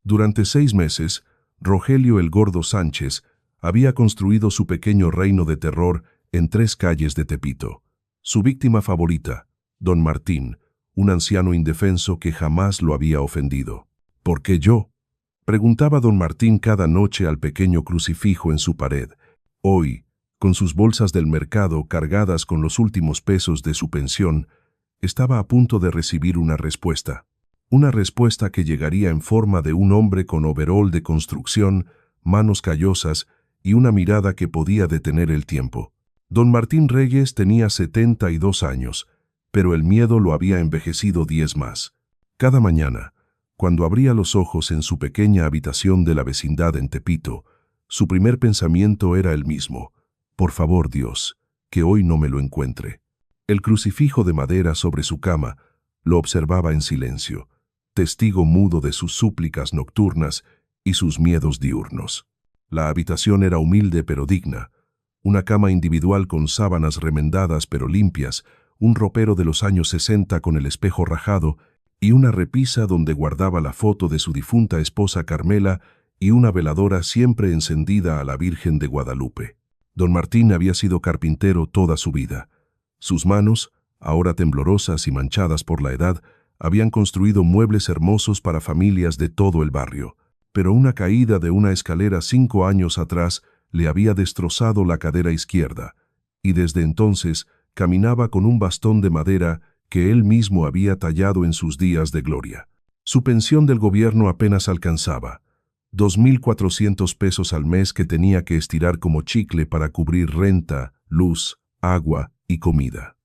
Durante 6 meses, Rogelio el Gordo Sánchez había construido su pequeño reino de terror en 3 calles de Tepito. Su víctima favorita, don Martín, un anciano indefenso que jamás lo había ofendido. ¿Por qué yo?, preguntaba don Martín cada noche al pequeño crucifijo en su pared. Hoy, con sus bolsas del mercado cargadas con los últimos pesos de su pensión, estaba a punto de recibir una respuesta. Una respuesta que llegaría en forma de un hombre con overol de construcción, manos callosas y una mirada que podía detener el tiempo. Don Martín Reyes tenía 72 años, pero el miedo lo había envejecido 10 más. Cada mañana, cuando abría los ojos en su pequeña habitación de la vecindad en Tepito, su primer pensamiento era el mismo: por favor, Dios, que hoy no me lo encuentre. El crucifijo de madera sobre su cama lo observaba en silencio, testigo mudo de sus súplicas nocturnas y sus miedos diurnos. La habitación era humilde pero digna: una cama individual con sábanas remendadas pero limpias, un ropero de los años 60 con el espejo rajado y una repisa donde guardaba la foto de su difunta esposa Carmela y una veladora siempre encendida a la Virgen de Guadalupe. Don Martín había sido carpintero toda su vida. Sus manos, ahora temblorosas y manchadas por la edad, habían construido muebles hermosos para familias de todo el barrio. Pero una caída de una escalera 5 años atrás le había destrozado la cadera izquierda, y desde entonces caminaba con un bastón de madera que él mismo había tallado en sus días de gloria. Su pensión del gobierno apenas alcanzaba: 2.400 pesos al mes que tenía que estirar como chicle para cubrir renta, luz, agua y comida.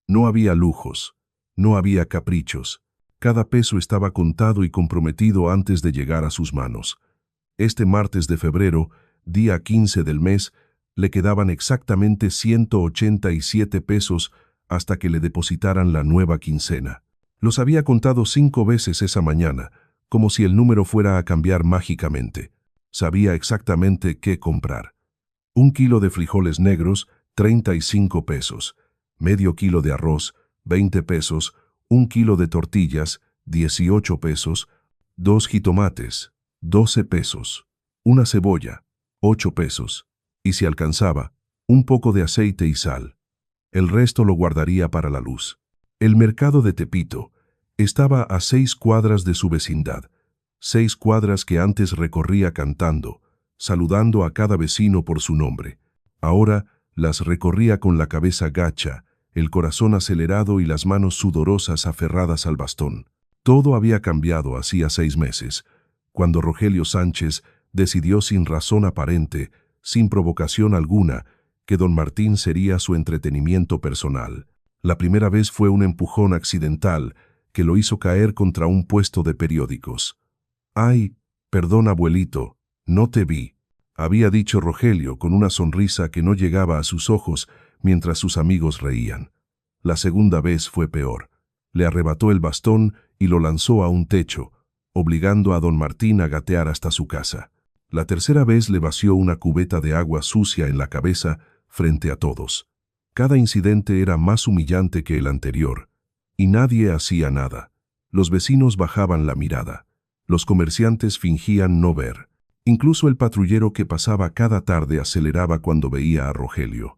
No había lujos, no había caprichos. Cada peso estaba contado y comprometido antes de llegar a sus manos. Este martes de febrero, día 15 del mes, le quedaban exactamente 187 pesos hasta que le depositaran la nueva quincena. Los había contado 5 veces esa mañana, como si el número fuera a cambiar mágicamente. Sabía exactamente qué comprar. 1 kilo de frijoles negros, 35 pesos. Medio kilo de arroz, 20 pesos. 1 kilo de tortillas, 18 pesos. 2 jitomates, 12 pesos. Una cebolla, 8 pesos. Y si alcanzaba, un poco de aceite y sal. El resto lo guardaría para la luz. El mercado de Tepito estaba a 6 cuadras de su vecindad, 6 cuadras que antes recorría cantando, saludando a cada vecino por su nombre. Ahora las recorría con la cabeza gacha, el corazón acelerado y las manos sudorosas aferradas al bastón. Todo había cambiado hacía 6 meses, cuando Rogelio Sánchez decidió sin razón aparente, sin provocación alguna, que don Martín sería su entretenimiento personal. La primera vez fue un empujón accidental que lo hizo caer contra un puesto de periódicos. «Ay, perdón, abuelito, no te vi», había dicho Rogelio con una sonrisa que no llegaba a sus ojos mientras sus amigos reían. La segunda vez fue peor. Le arrebató el bastón y lo lanzó a un techo, obligando a don Martín a gatear hasta su casa. La tercera vez le vació una cubeta de agua sucia en la cabeza frente a todos. Cada incidente era más humillante que el anterior, y nadie hacía nada. Los vecinos bajaban la mirada. Los comerciantes fingían no ver. Incluso el patrullero que pasaba cada tarde aceleraba cuando veía a Rogelio.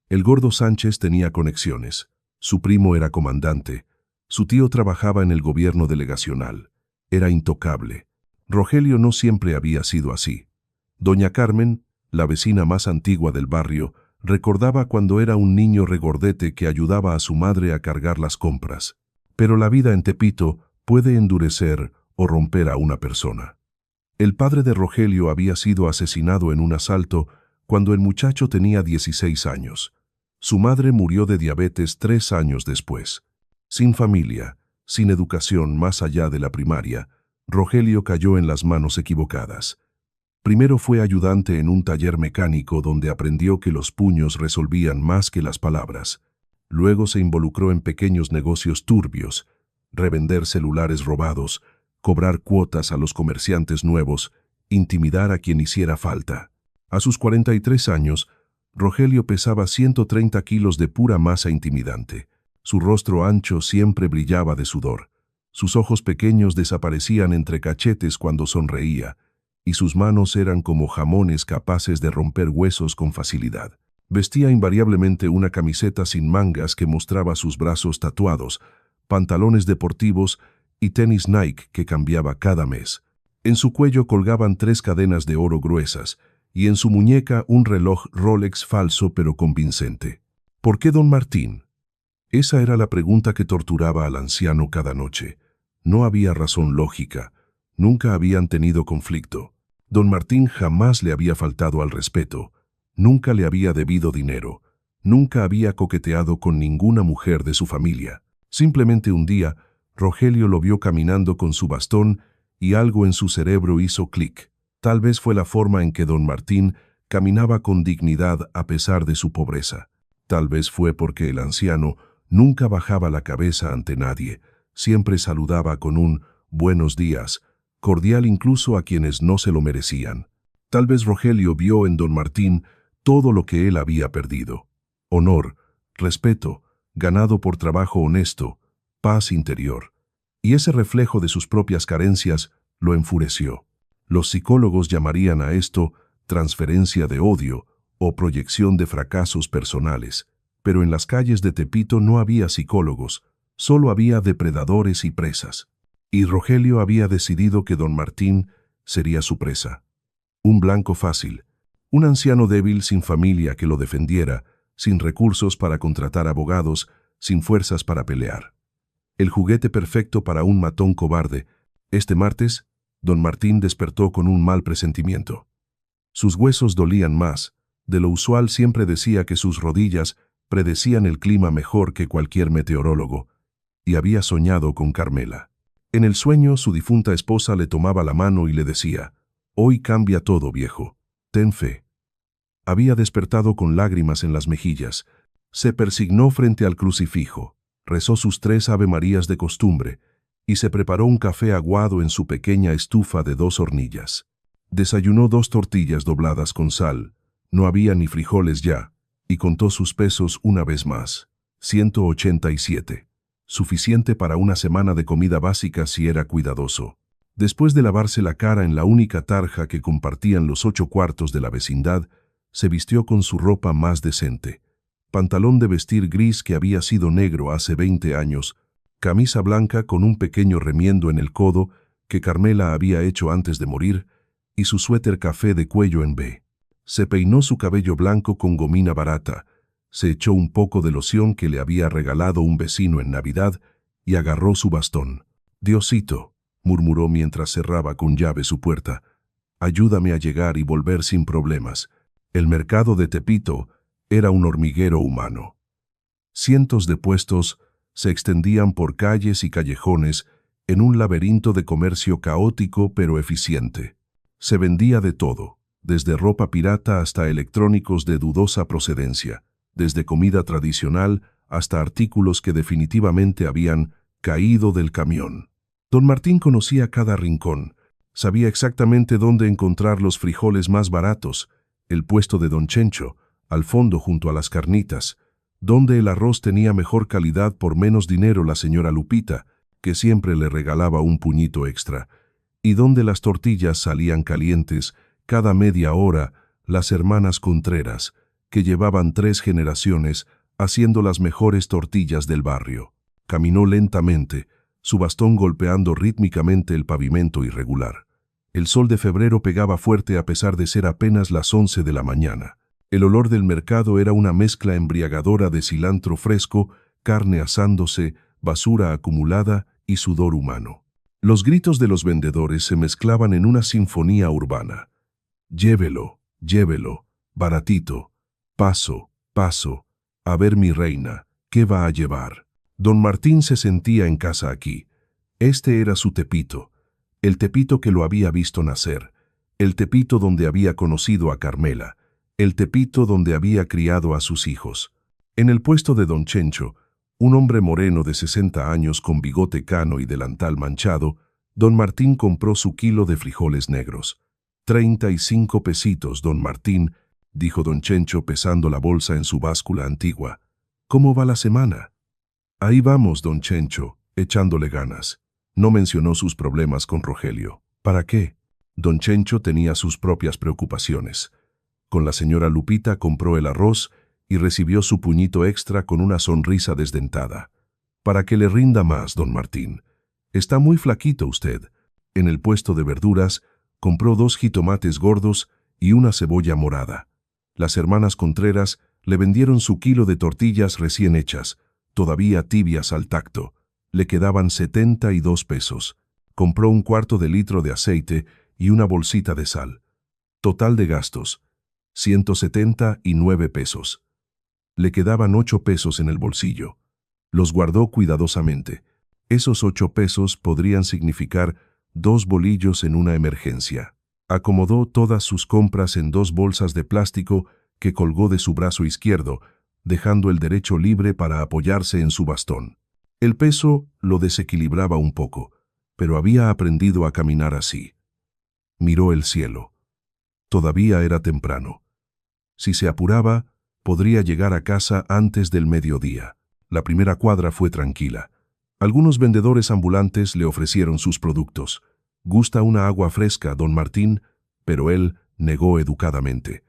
El Gordo Sánchez tenía conexiones. Su primo era comandante. Su tío trabajaba en el gobierno delegacional. Era intocable. Rogelio no siempre había sido así. Doña Carmen, la vecina más antigua del barrio, recordaba cuando era un niño regordete que ayudaba a su madre a cargar las compras. Pero la vida en Tepito puede endurecer o romper a una persona. El padre de Rogelio había sido asesinado en un asalto cuando el muchacho tenía 16 años. Su madre murió de diabetes 3 años después. Sin familia, sin educación más allá de la primaria, Rogelio cayó en las manos equivocadas. Primero fue ayudante en un taller mecánico donde aprendió que los puños resolvían más que las palabras. Luego se involucró en pequeños negocios turbios, revender celulares robados, cobrar cuotas a los comerciantes nuevos, intimidar a quien hiciera falta. A sus 43 años, Rogelio pesaba 130 kilos de pura masa intimidante. Su rostro ancho siempre brillaba de sudor. Sus ojos pequeños desaparecían entre cachetes cuando sonreía, y sus manos eran como jamones capaces de romper huesos con facilidad. Vestía invariablemente una camiseta sin mangas que mostraba sus brazos tatuados, pantalones deportivos y tenis Nike que cambiaba cada mes. En su cuello colgaban 3 cadenas de oro gruesas, y en su muñeca un reloj Rolex falso pero convincente. ¿Por qué don Martín? Esa era la pregunta que torturaba al anciano cada noche. No había razón lógica. Nunca habían tenido conflicto. Don Martín jamás le había faltado al respeto. Nunca le había debido dinero. Nunca había coqueteado con ninguna mujer de su familia. Simplemente un día, Rogelio lo vio caminando con su bastón y algo en su cerebro hizo clic. Tal vez fue la forma en que don Martín caminaba con dignidad a pesar de su pobreza. Tal vez fue porque el anciano nunca bajaba la cabeza ante nadie. Siempre saludaba con un «buenos días», cordial incluso a quienes no se lo merecían. Tal vez Rogelio vio en don Martín todo lo que él había perdido. Honor, respeto, ganado por trabajo honesto, paz interior. Y ese reflejo de sus propias carencias lo enfureció. Los psicólogos llamarían a esto transferencia de odio o proyección de fracasos personales. Pero en las calles de Tepito no había psicólogos, solo había depredadores y presas. Y Rogelio había decidido que don Martín sería su presa. Un blanco fácil, un anciano débil sin familia que lo defendiera, sin recursos para contratar abogados, sin fuerzas para pelear. El juguete perfecto para un matón cobarde. Este martes, don Martín despertó con un mal presentimiento. Sus huesos dolían más. De lo usual siempre decía que sus rodillas predecían el clima mejor que cualquier meteorólogo, y había soñado con Carmela. En el sueño, su difunta esposa le tomaba la mano y le decía, «Hoy cambia todo, viejo. Ten fe». Había despertado con lágrimas en las mejillas. Se persignó frente al crucifijo, rezó sus 3 avemarías de costumbre y se preparó un café aguado en su pequeña estufa de 2 hornillas. Desayunó 2 tortillas dobladas con sal. No había ni frijoles ya, y contó sus pesos una vez más. 187. Suficiente para una semana de comida básica si era cuidadoso. Después de lavarse la cara en la única tarja que compartían los 8 cuartos de la vecindad, se vistió con su ropa más decente. Pantalón de vestir gris que había sido negro hace 20 años, camisa blanca con un pequeño remiendo en el codo que Carmela había hecho antes de morir, y su suéter café de cuello en V. Se peinó su cabello blanco con gomina barata, se echó un poco de loción que le había regalado un vecino en Navidad y agarró su bastón. «Diosito», murmuró mientras cerraba con llave su puerta, «ayúdame a llegar y volver sin problemas». El mercado de Tepito era un hormiguero humano. Cientos de puestos se extendían por calles y callejones en un laberinto de comercio caótico pero eficiente. Se vendía de todo, desde ropa pirata hasta electrónicos de dudosa procedencia, desde comida tradicional hasta artículos que definitivamente habían caído del camión. Don Martín conocía cada rincón, sabía exactamente dónde encontrar los frijoles más baratos, el puesto de don Chencho, al fondo junto a las carnitas, donde el arroz tenía mejor calidad por menos dinero la señora Lupita, que siempre le regalaba un puñito extra, y donde las tortillas salían calientes cada media hora las hermanas Contreras, que llevaban 3 generaciones haciendo las mejores tortillas del barrio. Caminó lentamente, su bastón golpeando rítmicamente el pavimento irregular. El sol de febrero pegaba fuerte a pesar de ser apenas las 11 de la mañana. El olor del mercado era una mezcla embriagadora de cilantro fresco, carne asándose, basura acumulada y sudor humano. Los gritos de los vendedores se mezclaban en una sinfonía urbana. «Llévelo, llévelo, baratito, paso, paso, a ver mi reina, ¿qué va a llevar?». Don Martín se sentía en casa aquí. Este era su Tepito, el Tepito que lo había visto nacer, el Tepito donde había conocido a Carmela, el Tepito donde había criado a sus hijos. En el puesto de don Chencho, un hombre moreno de 60 años con bigote cano y delantal manchado, don Martín compró su kilo de frijoles negros. 35 pesitos, don Martín, dijo don Chencho pesando la bolsa en su báscula antigua. ¿Cómo va la semana? Ahí vamos, don Chencho, echándole ganas. No mencionó sus problemas con Rogelio. ¿Para qué? Don Chencho tenía sus propias preocupaciones. Con la señora Lupita compró el arroz y recibió su puñito extra con una sonrisa desdentada. Para que le rinda más, don Martín. Está muy flaquito usted. En el puesto de verduras compró 2 jitomates gordos y una cebolla morada. Las hermanas Contreras le vendieron su kilo de tortillas recién hechas, todavía tibias al tacto. Le quedaban 72 pesos. Compró 1/4 de litro de aceite y una bolsita de sal. Total de gastos, 179 pesos. Le quedaban 8 pesos en el bolsillo. Los guardó cuidadosamente. Esos 8 pesos podrían significar 2 bolillos en una emergencia. Acomodó todas sus compras en 2 bolsas de plástico que colgó de su brazo izquierdo, dejando el derecho libre para apoyarse en su bastón. El peso lo desequilibraba un poco, pero había aprendido a caminar así. Miró el cielo. Todavía era temprano. Si se apuraba, podría llegar a casa antes del mediodía. La primera cuadra fue tranquila. Algunos vendedores ambulantes le ofrecieron sus productos. «¿Gusta una agua fresca, don Martín?», pero él negó educadamente.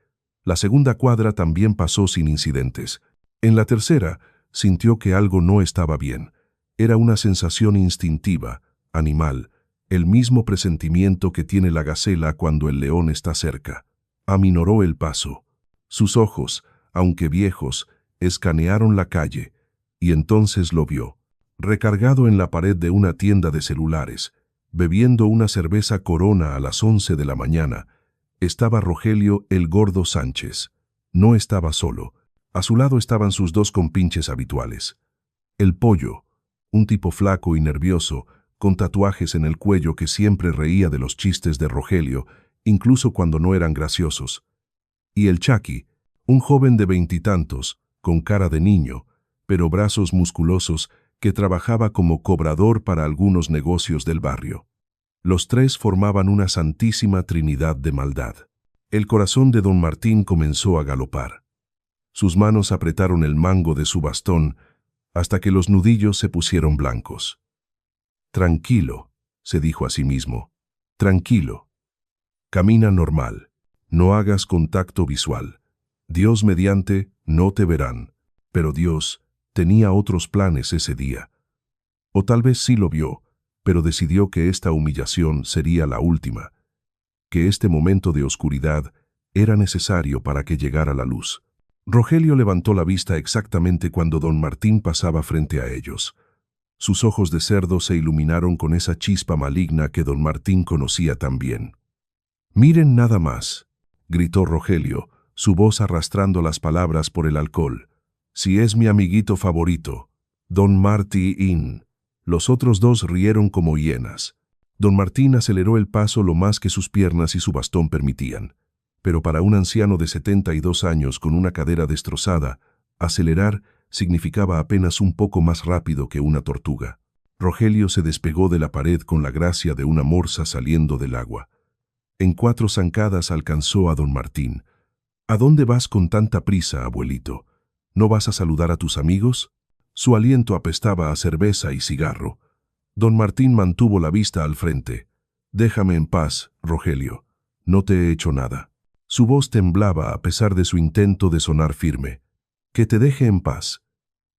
La segunda cuadra también pasó sin incidentes. En la tercera, sintió que algo no estaba bien. Era una sensación instintiva, animal, el mismo presentimiento que tiene la gacela cuando el león está cerca. Aminoró el paso. Sus ojos, aunque viejos, escanearon la calle, y entonces lo vio, recargado en la pared de una tienda de celulares, bebiendo una cerveza Corona a las 11 de la mañana. Estaba Rogelio el Gordo Sánchez. No estaba solo. A su lado estaban sus 2 compinches habituales. El Pollo, un tipo flaco y nervioso, con tatuajes en el cuello que siempre reía de los chistes de Rogelio, incluso cuando no eran graciosos. Y el Chaki, un joven de 20 y tantos, con cara de niño, pero brazos musculosos, que trabajaba como cobrador para algunos negocios del barrio. Los 3 formaban una santísima trinidad de maldad. El corazón de don Martín comenzó a galopar. Sus manos apretaron el mango de su bastón hasta que los nudillos se pusieron blancos. «Tranquilo», se dijo a sí mismo, «tranquilo. Camina normal. No hagas contacto visual. Dios mediante, no te verán». Pero Dios tenía otros planes ese día. O tal vez sí lo vio, pero decidió que esta humillación sería la última, que este momento de oscuridad era necesario para que llegara la luz. Rogelio levantó la vista exactamente cuando don Martín pasaba frente a ellos. Sus ojos de cerdo se iluminaron con esa chispa maligna que don Martín conocía tan bien. «Miren nada más», gritó Rogelio, su voz arrastrando las palabras por el alcohol. «Si es mi amiguito favorito, don Martín». Los otros 2 rieron como hienas. Don Martín aceleró el paso lo más que sus piernas y su bastón permitían. Pero para un anciano de 72 años con una cadera destrozada, acelerar significaba apenas un poco más rápido que una tortuga. Rogelio se despegó de la pared con la gracia de una morsa saliendo del agua. En 4 zancadas alcanzó a don Martín. «¿A dónde vas con tanta prisa, abuelito? ¿No vas a saludar a tus amigos?». Su aliento apestaba a cerveza y cigarro. Don Martín mantuvo la vista al frente. «Déjame en paz, Rogelio. No te he hecho nada». Su voz temblaba a pesar de su intento de sonar firme. «Que te deje en paz.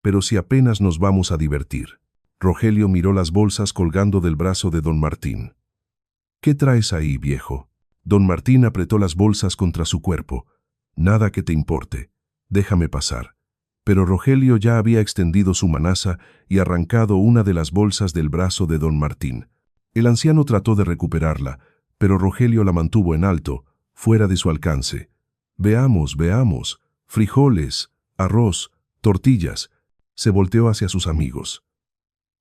Pero si apenas nos vamos a divertir». Rogelio miró las bolsas colgando del brazo de don Martín. «¿Qué traes ahí, viejo?». Don Martín apretó las bolsas contra su cuerpo. «Nada que te importe. Déjame pasar». Pero Rogelio ya había extendido su manaza y arrancado una de las bolsas del brazo de don Martín. El anciano trató de recuperarla, pero Rogelio la mantuvo en alto, fuera de su alcance. «Veamos, veamos. Frijoles, arroz, tortillas». Se volteó hacia sus amigos.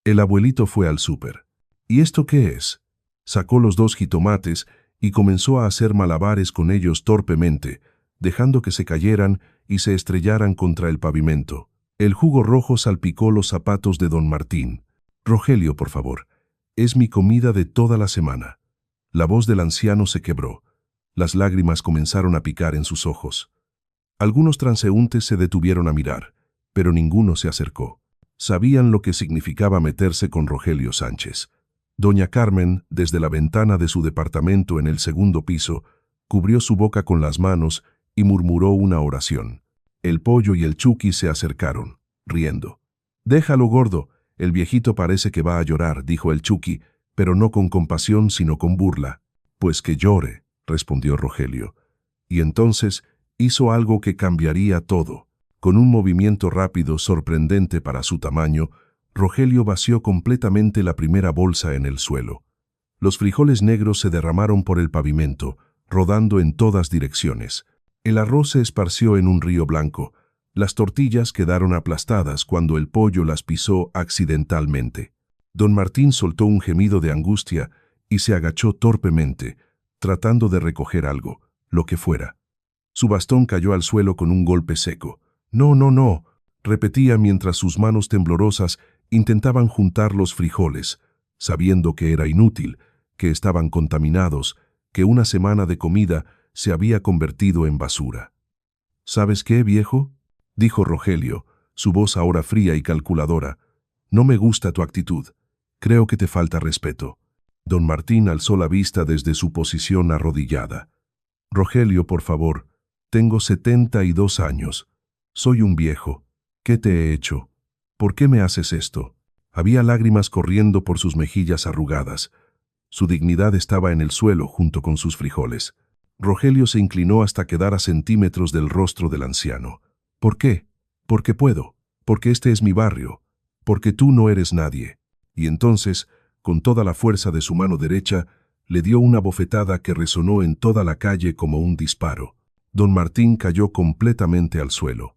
El abuelito fue al súper. «¿Y esto qué es?». Sacó los 2 jitomates y comenzó a hacer malabares con ellos torpemente, dejando que se cayeran y se estrellaran contra el pavimento. El jugo rojo salpicó los zapatos de don Martín. «Rogelio, por favor. Es mi comida de toda la semana». La voz del anciano se quebró. Las lágrimas comenzaron a picar en sus ojos. Algunos transeúntes se detuvieron a mirar, pero ninguno se acercó. Sabían lo que significaba meterse con Rogelio Sánchez. Doña Carmen, desde la ventana de su departamento en el segundo piso, cubrió su boca con las manos y murmuró una oración. El pollo y el Chucky se acercaron, riendo. «Déjalo, gordo, el viejito parece que va a llorar», dijo el Chucky, pero no con compasión sino con burla. «Pues que llore», respondió Rogelio. Y entonces hizo algo que cambiaría todo. Con un movimiento rápido, sorprendente para su tamaño, Rogelio vació completamente la primera bolsa en el suelo. Los frijoles negros se derramaron por el pavimento, rodando en todas direcciones. El arroz se esparció en un río blanco. Las tortillas quedaron aplastadas cuando el pollo las pisó accidentalmente. Don Martín soltó un gemido de angustia y se agachó torpemente, tratando de recoger algo, lo que fuera. Su bastón cayó al suelo con un golpe seco. «No, no, no», repetía mientras sus manos temblorosas intentaban juntar los frijoles, sabiendo que era inútil, que estaban contaminados, que una semana de comida se había convertido en basura. «¿Sabes qué, viejo?», dijo Rogelio, su voz ahora fría y calculadora. «No me gusta tu actitud. Creo que te falta respeto». Don Martín alzó la vista desde su posición arrodillada. «Rogelio, por favor, tengo 72 años. Soy un viejo. ¿Qué te he hecho? ¿Por qué me haces esto?». Había lágrimas corriendo por sus mejillas arrugadas. Su dignidad estaba en el suelo junto con sus frijoles. Rogelio se inclinó hasta quedar a centímetros del rostro del anciano. «¿Por qué? Porque puedo. Porque este es mi barrio. Porque tú no eres nadie». Y entonces, con toda la fuerza de su mano derecha, le dio una bofetada que resonó en toda la calle como un disparo. Don Martín cayó completamente al suelo.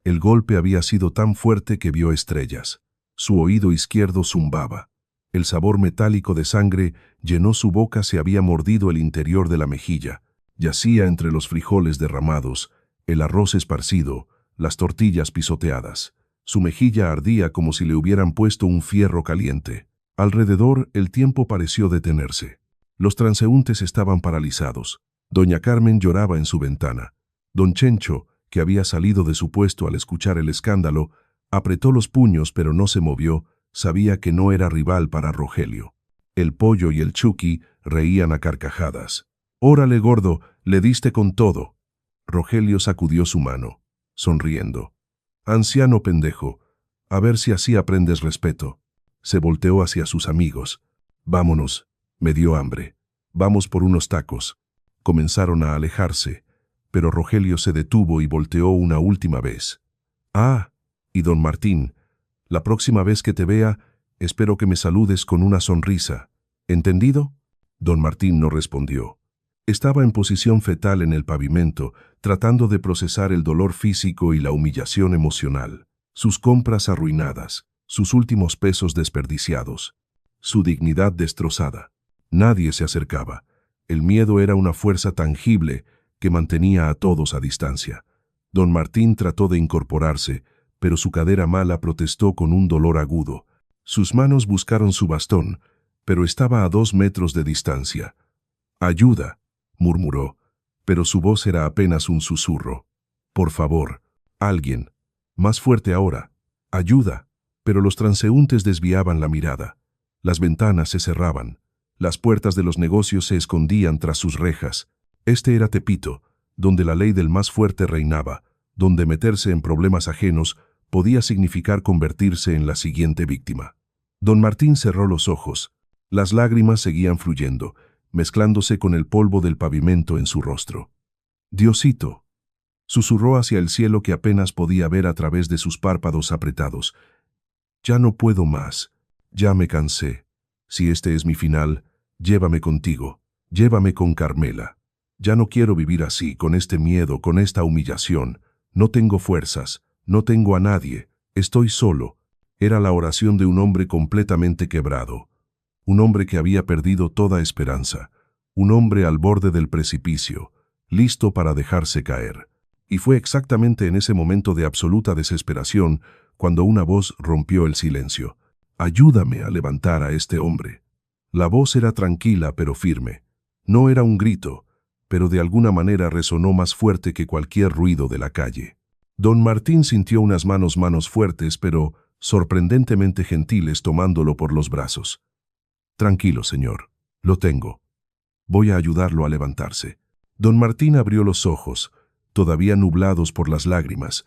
El golpe había sido tan fuerte que vio estrellas. Su oído izquierdo zumbaba. El sabor metálico de sangre llenó su boca, se había mordido el interior de la mejilla. Yacía entre los frijoles derramados, el arroz esparcido, las tortillas pisoteadas. Su mejilla ardía como si le hubieran puesto un fierro caliente. Alrededor, el tiempo pareció detenerse. Los transeúntes estaban paralizados. Doña Carmen lloraba en su ventana. Don Chencho, que había salido de su puesto al escuchar el escándalo, apretó los puños pero no se movió, sabía que no era rival para Rogelio. El pollo y el Chucky reían a carcajadas. «Órale, gordo, le diste con todo». Rogelio sacudió su mano, sonriendo. «Anciano pendejo, a ver si así aprendes respeto». Se volteó hacia sus amigos. «Vámonos, me dio hambre. Vamos por unos tacos». Comenzaron a alejarse, pero Rogelio se detuvo y volteó una última vez. «Ah, y don Martín, la próxima vez que te vea, espero que me saludes con una sonrisa. ¿Entendido?». Don Martín no respondió. Estaba en posición fetal en el pavimento, tratando de procesar el dolor físico y la humillación emocional. Sus compras arruinadas, sus últimos pesos desperdiciados, su dignidad destrozada. Nadie se acercaba. El miedo era una fuerza tangible que mantenía a todos a distancia. Don Martín trató de incorporarse, pero su cadera mala protestó con un dolor agudo. Sus manos buscaron su bastón, pero estaba a 2 metros de distancia. «Ayuda», murmuró, pero su voz era apenas un susurro. «Por favor, alguien. Más fuerte ahora. Ayuda». Pero los transeúntes desviaban la mirada. Las ventanas se cerraban. Las puertas de los negocios se escondían tras sus rejas. Este era Tepito, donde la ley del más fuerte reinaba, donde meterse en problemas ajenos podía significar convertirse en la siguiente víctima. Don Martín cerró los ojos. Las lágrimas seguían fluyendo, mezclándose con el polvo del pavimento en su rostro. «Diosito», susurró hacia el cielo que apenas podía ver a través de sus párpados apretados. «Ya no puedo más. Ya me cansé. Si este es mi final, llévame contigo. Llévame con Carmela. Ya no quiero vivir así, con este miedo, con esta humillación. No tengo fuerzas. No tengo a nadie. Estoy solo». Era la oración de un hombre completamente quebrado. Un hombre que había perdido toda esperanza. Un hombre al borde del precipicio, listo para dejarse caer. Y fue exactamente en ese momento de absoluta desesperación cuando una voz rompió el silencio. «Ayúdame a levantar a este hombre». La voz era tranquila pero firme. No era un grito, pero de alguna manera resonó más fuerte que cualquier ruido de la calle. Don Martín sintió unas manos fuertes pero sorprendentemente gentiles tomándolo por los brazos. Tranquilo, señor. Lo tengo. Voy a ayudarlo a levantarse. Don Martín abrió los ojos, todavía nublados por las lágrimas,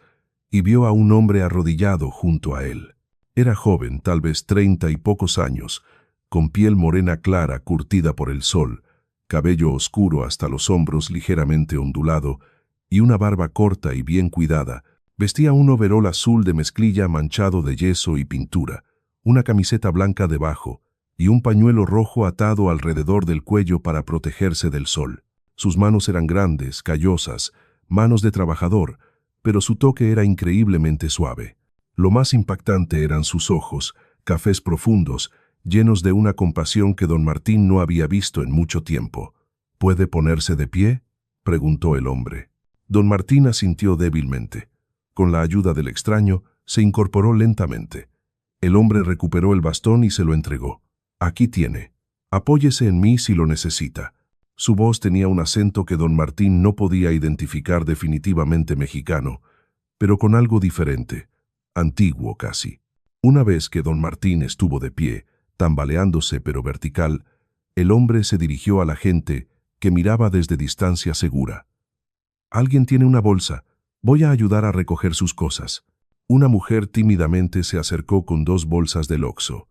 y vio a un hombre arrodillado junto a él. Era joven, tal vez 30 y pocos años, con piel morena clara curtida por el sol, cabello oscuro hasta los hombros ligeramente ondulado, y una barba corta y bien cuidada. Vestía un overol azul de mezclilla manchado de yeso y pintura, una camiseta blanca debajo, y un pañuelo rojo atado alrededor del cuello para protegerse del sol. Sus manos eran grandes, callosas, manos de trabajador, pero su toque era increíblemente suave. Lo más impactante eran sus ojos, cafés profundos, llenos de una compasión que don Martín no había visto en mucho tiempo. ¿Puede ponerse de pie?, preguntó el hombre. Don Martín asintió débilmente. Con la ayuda del extraño, se incorporó lentamente. El hombre recuperó el bastón y se lo entregó. Aquí tiene. Apóyese en mí si lo necesita. Su voz tenía un acento que don Martín no podía identificar definitivamente mexicano, pero con algo diferente, antiguo casi. Una vez que don Martín estuvo de pie, tambaleándose pero vertical, el hombre se dirigió a la gente que miraba desde distancia segura. «Alguien tiene una bolsa. Voy a ayudar a recoger sus cosas». Una mujer tímidamente se acercó con 2 bolsas del Oxxo.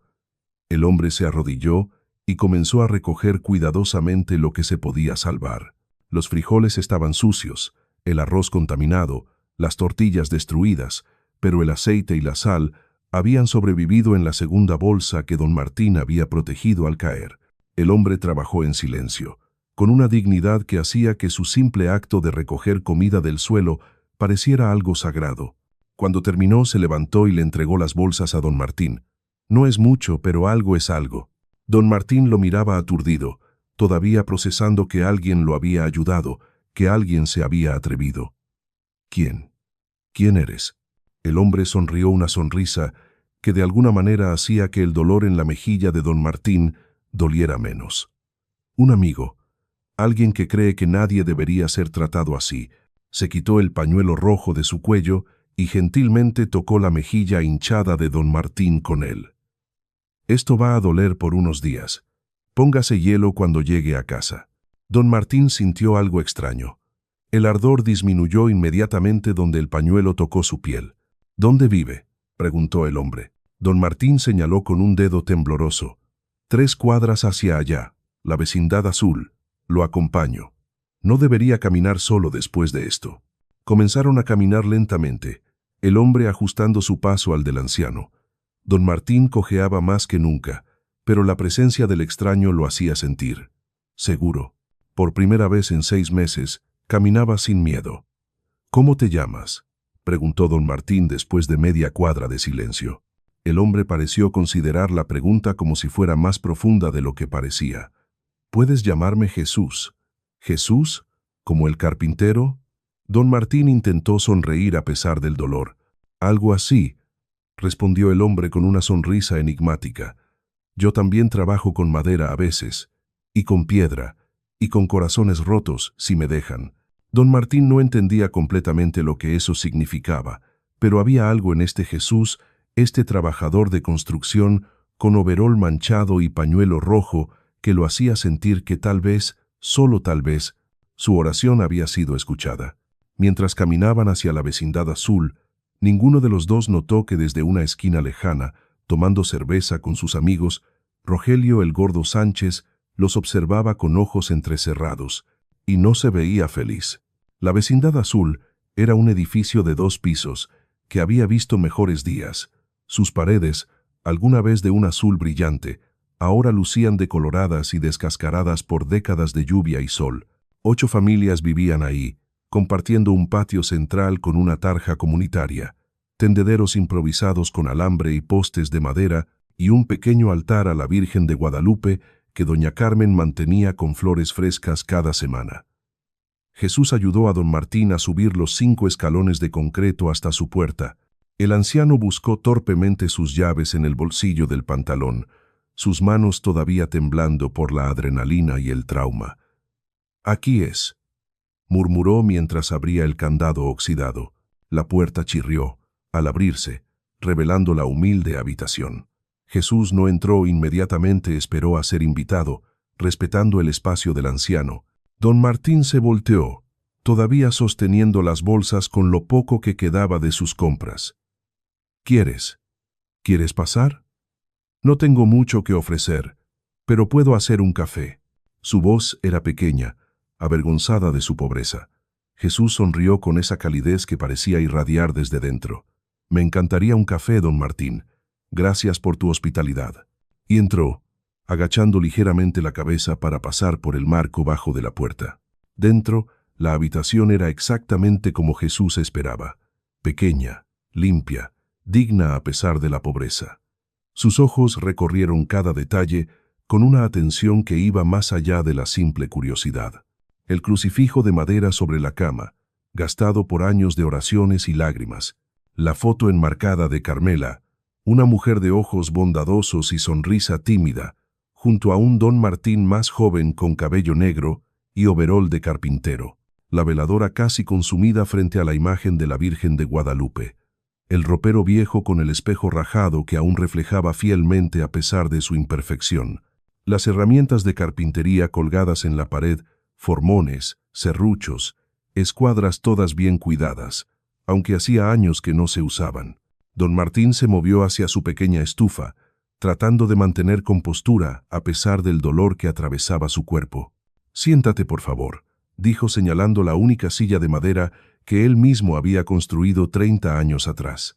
El hombre se arrodilló y comenzó a recoger cuidadosamente lo que se podía salvar. Los frijoles estaban sucios, el arroz contaminado, las tortillas destruidas, pero el aceite y la sal habían sobrevivido en la segunda bolsa que don Martín había protegido al caer. El hombre trabajó en silencio, con una dignidad que hacía que su simple acto de recoger comida del suelo pareciera algo sagrado. Cuando terminó, se levantó y le entregó las bolsas a don Martín. No es mucho, pero algo es algo. Don Martín lo miraba aturdido, todavía procesando que alguien lo había ayudado, que alguien se había atrevido. ¿Quién? ¿Quién eres? El hombre sonrió una sonrisa que de alguna manera hacía que el dolor en la mejilla de don Martín doliera menos. Un amigo, alguien que cree que nadie debería ser tratado así. Se quitó el pañuelo rojo de su cuello y gentilmente tocó la mejilla hinchada de don Martín con él. Esto va a doler por unos días. Póngase hielo cuando llegue a casa. Don Martín sintió algo extraño. El ardor disminuyó inmediatamente donde el pañuelo tocó su piel. ¿Dónde vive?, preguntó el hombre. Don Martín señaló con un dedo tembloroso. 3 cuadras hacia allá, la vecindad azul. Lo acompaño. No debería caminar solo después de esto. Comenzaron a caminar lentamente, el hombre ajustando su paso al del anciano. Don Martín cojeaba más que nunca, pero la presencia del extraño lo hacía sentir seguro. Por primera vez en 6 meses, caminaba sin miedo. «¿Cómo te llamas?», preguntó don Martín después de media cuadra de silencio. El hombre pareció considerar la pregunta como si fuera más profunda de lo que parecía. «Puedes llamarme Jesús». «¿Jesús? ¿Como el carpintero?». Don Martín intentó sonreír a pesar del dolor. «Algo así», respondió el hombre con una sonrisa enigmática. «Yo también trabajo con madera a veces, y con piedra, y con corazones rotos, si me dejan». Don Martín no entendía completamente lo que eso significaba, pero había algo en este Jesús, este trabajador de construcción, con overol manchado y pañuelo rojo, que lo hacía sentir que tal vez, solo tal vez, su oración había sido escuchada. Mientras caminaban hacia la vecindad azul, ninguno de los dos notó que desde una esquina lejana, tomando cerveza con sus amigos, Rogelio el Gordo Sánchez los observaba con ojos entrecerrados, y no se veía feliz. La vecindad azul era un edificio de 2 pisos, que había visto mejores días. Sus paredes, alguna vez de un azul brillante, ahora lucían decoloradas y descascaradas por décadas de lluvia y sol. 8 familias vivían ahí, compartiendo un patio central con una tarja comunitaria, tendederos improvisados con alambre y postes de madera y un pequeño altar a la Virgen de Guadalupe que doña Carmen mantenía con flores frescas cada semana. Jesús ayudó a don Martín a subir los 5 escalones de concreto hasta su puerta. El anciano buscó torpemente sus llaves en el bolsillo del pantalón, sus manos todavía temblando por la adrenalina y el trauma. «Aquí es», murmuró mientras abría el candado oxidado. La puerta chirrió, al abrirse, revelando la humilde habitación. Jesús no entró inmediatamente, esperó a ser invitado, respetando el espacio del anciano. Don Martín se volteó, todavía sosteniendo las bolsas con lo poco que quedaba de sus compras. ¿Quieres pasar? No tengo mucho que ofrecer, pero puedo hacer un café. Su voz era pequeña, avergonzada de su pobreza. Jesús sonrió con esa calidez que parecía irradiar desde dentro. Me encantaría un café, don Martín. Gracias por tu hospitalidad. Y entró, agachando ligeramente la cabeza para pasar por el marco bajo de la puerta. Dentro, la habitación era exactamente como Jesús esperaba. Pequeña, limpia, digna a pesar de la pobreza. Sus ojos recorrieron cada detalle con una atención que iba más allá de la simple curiosidad. El crucifijo de madera sobre la cama, gastado por años de oraciones y lágrimas. La foto enmarcada de Carmela, una mujer de ojos bondadosos y sonrisa tímida, junto a un don Martín más joven con cabello negro y overol de carpintero. La veladora casi consumida frente a la imagen de la Virgen de Guadalupe. El ropero viejo con el espejo rajado que aún reflejaba fielmente a pesar de su imperfección. Las herramientas de carpintería colgadas en la pared, formones, serruchos, escuadras todas bien cuidadas, aunque hacía años que no se usaban. Don Martín se movió hacia su pequeña estufa, tratando de mantener compostura a pesar del dolor que atravesaba su cuerpo. «Siéntate, por favor», dijo señalando la única silla de madera que él mismo había construido 30 años atrás.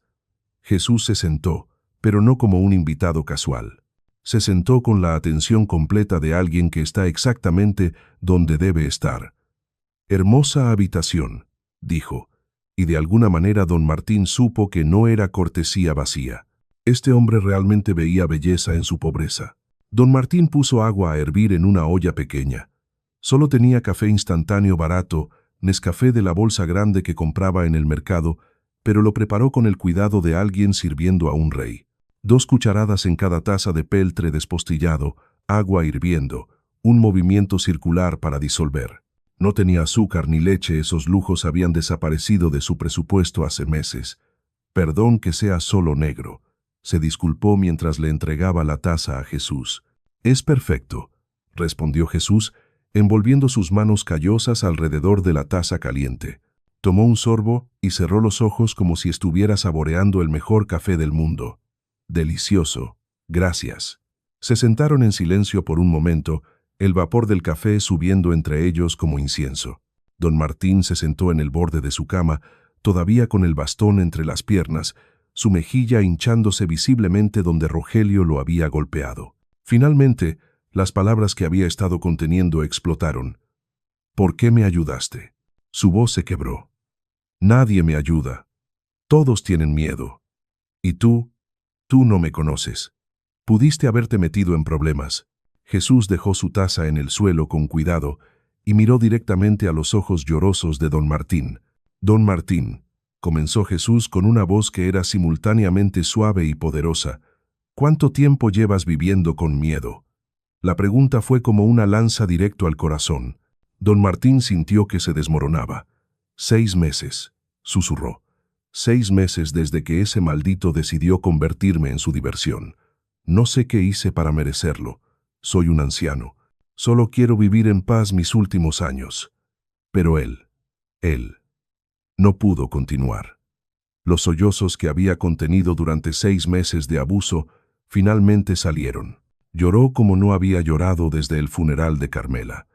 Jesús se sentó, pero no como un invitado casual. Se sentó con la atención completa de alguien que está exactamente donde debe estar. «Hermosa habitación», dijo, y de alguna manera don Martín supo que no era cortesía vacía. Este hombre realmente veía belleza en su pobreza. Don Martín puso agua a hervir en una olla pequeña. Solo tenía café instantáneo barato, Nescafé de la bolsa grande que compraba en el mercado, pero lo preparó con el cuidado de alguien sirviendo a un rey. 2 cucharadas en cada taza de peltre despostillado, agua hirviendo, un movimiento circular para disolver. No tenía azúcar ni leche, esos lujos habían desaparecido de su presupuesto hace meses. «Perdón que sea solo negro», se disculpó mientras le entregaba la taza a Jesús. «Es perfecto», respondió Jesús, envolviendo sus manos callosas alrededor de la taza caliente. Tomó un sorbo y cerró los ojos como si estuviera saboreando el mejor café del mundo. «Delicioso. Gracias». Se sentaron en silencio por un momento, el vapor del café subiendo entre ellos como incienso. Don Martín se sentó en el borde de su cama, todavía con el bastón entre las piernas, su mejilla hinchándose visiblemente donde Rogelio lo había golpeado. Finalmente, las palabras que había estado conteniendo explotaron. «¿Por qué me ayudaste?» Su voz se quebró. «Nadie me ayuda. Todos tienen miedo. Y tú no me conoces. Pudiste haberte metido en problemas». Jesús dejó su taza en el suelo con cuidado y miró directamente a los ojos llorosos de don Martín. «Don Martín», comenzó Jesús con una voz que era simultáneamente suave y poderosa, «¿cuánto tiempo llevas viviendo con miedo?» La pregunta fue como una lanza directo al corazón. Don Martín sintió que se desmoronaba. 6 meses, susurró. 6 meses desde que ese maldito decidió convertirme en su diversión. No sé qué hice para merecerlo. Soy un anciano. Solo quiero vivir en paz mis últimos años. Pero él no pudo continuar. Los sollozos que había contenido durante 6 meses de abuso finalmente salieron. Lloró como no había llorado desde el funeral de Carmela.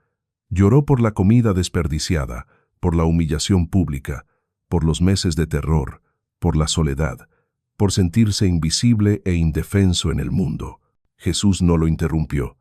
Lloró por la comida desperdiciada, por la humillación pública, por los meses de terror, por la soledad, por sentirse invisible e indefenso en el mundo. Jesús no lo interrumpió.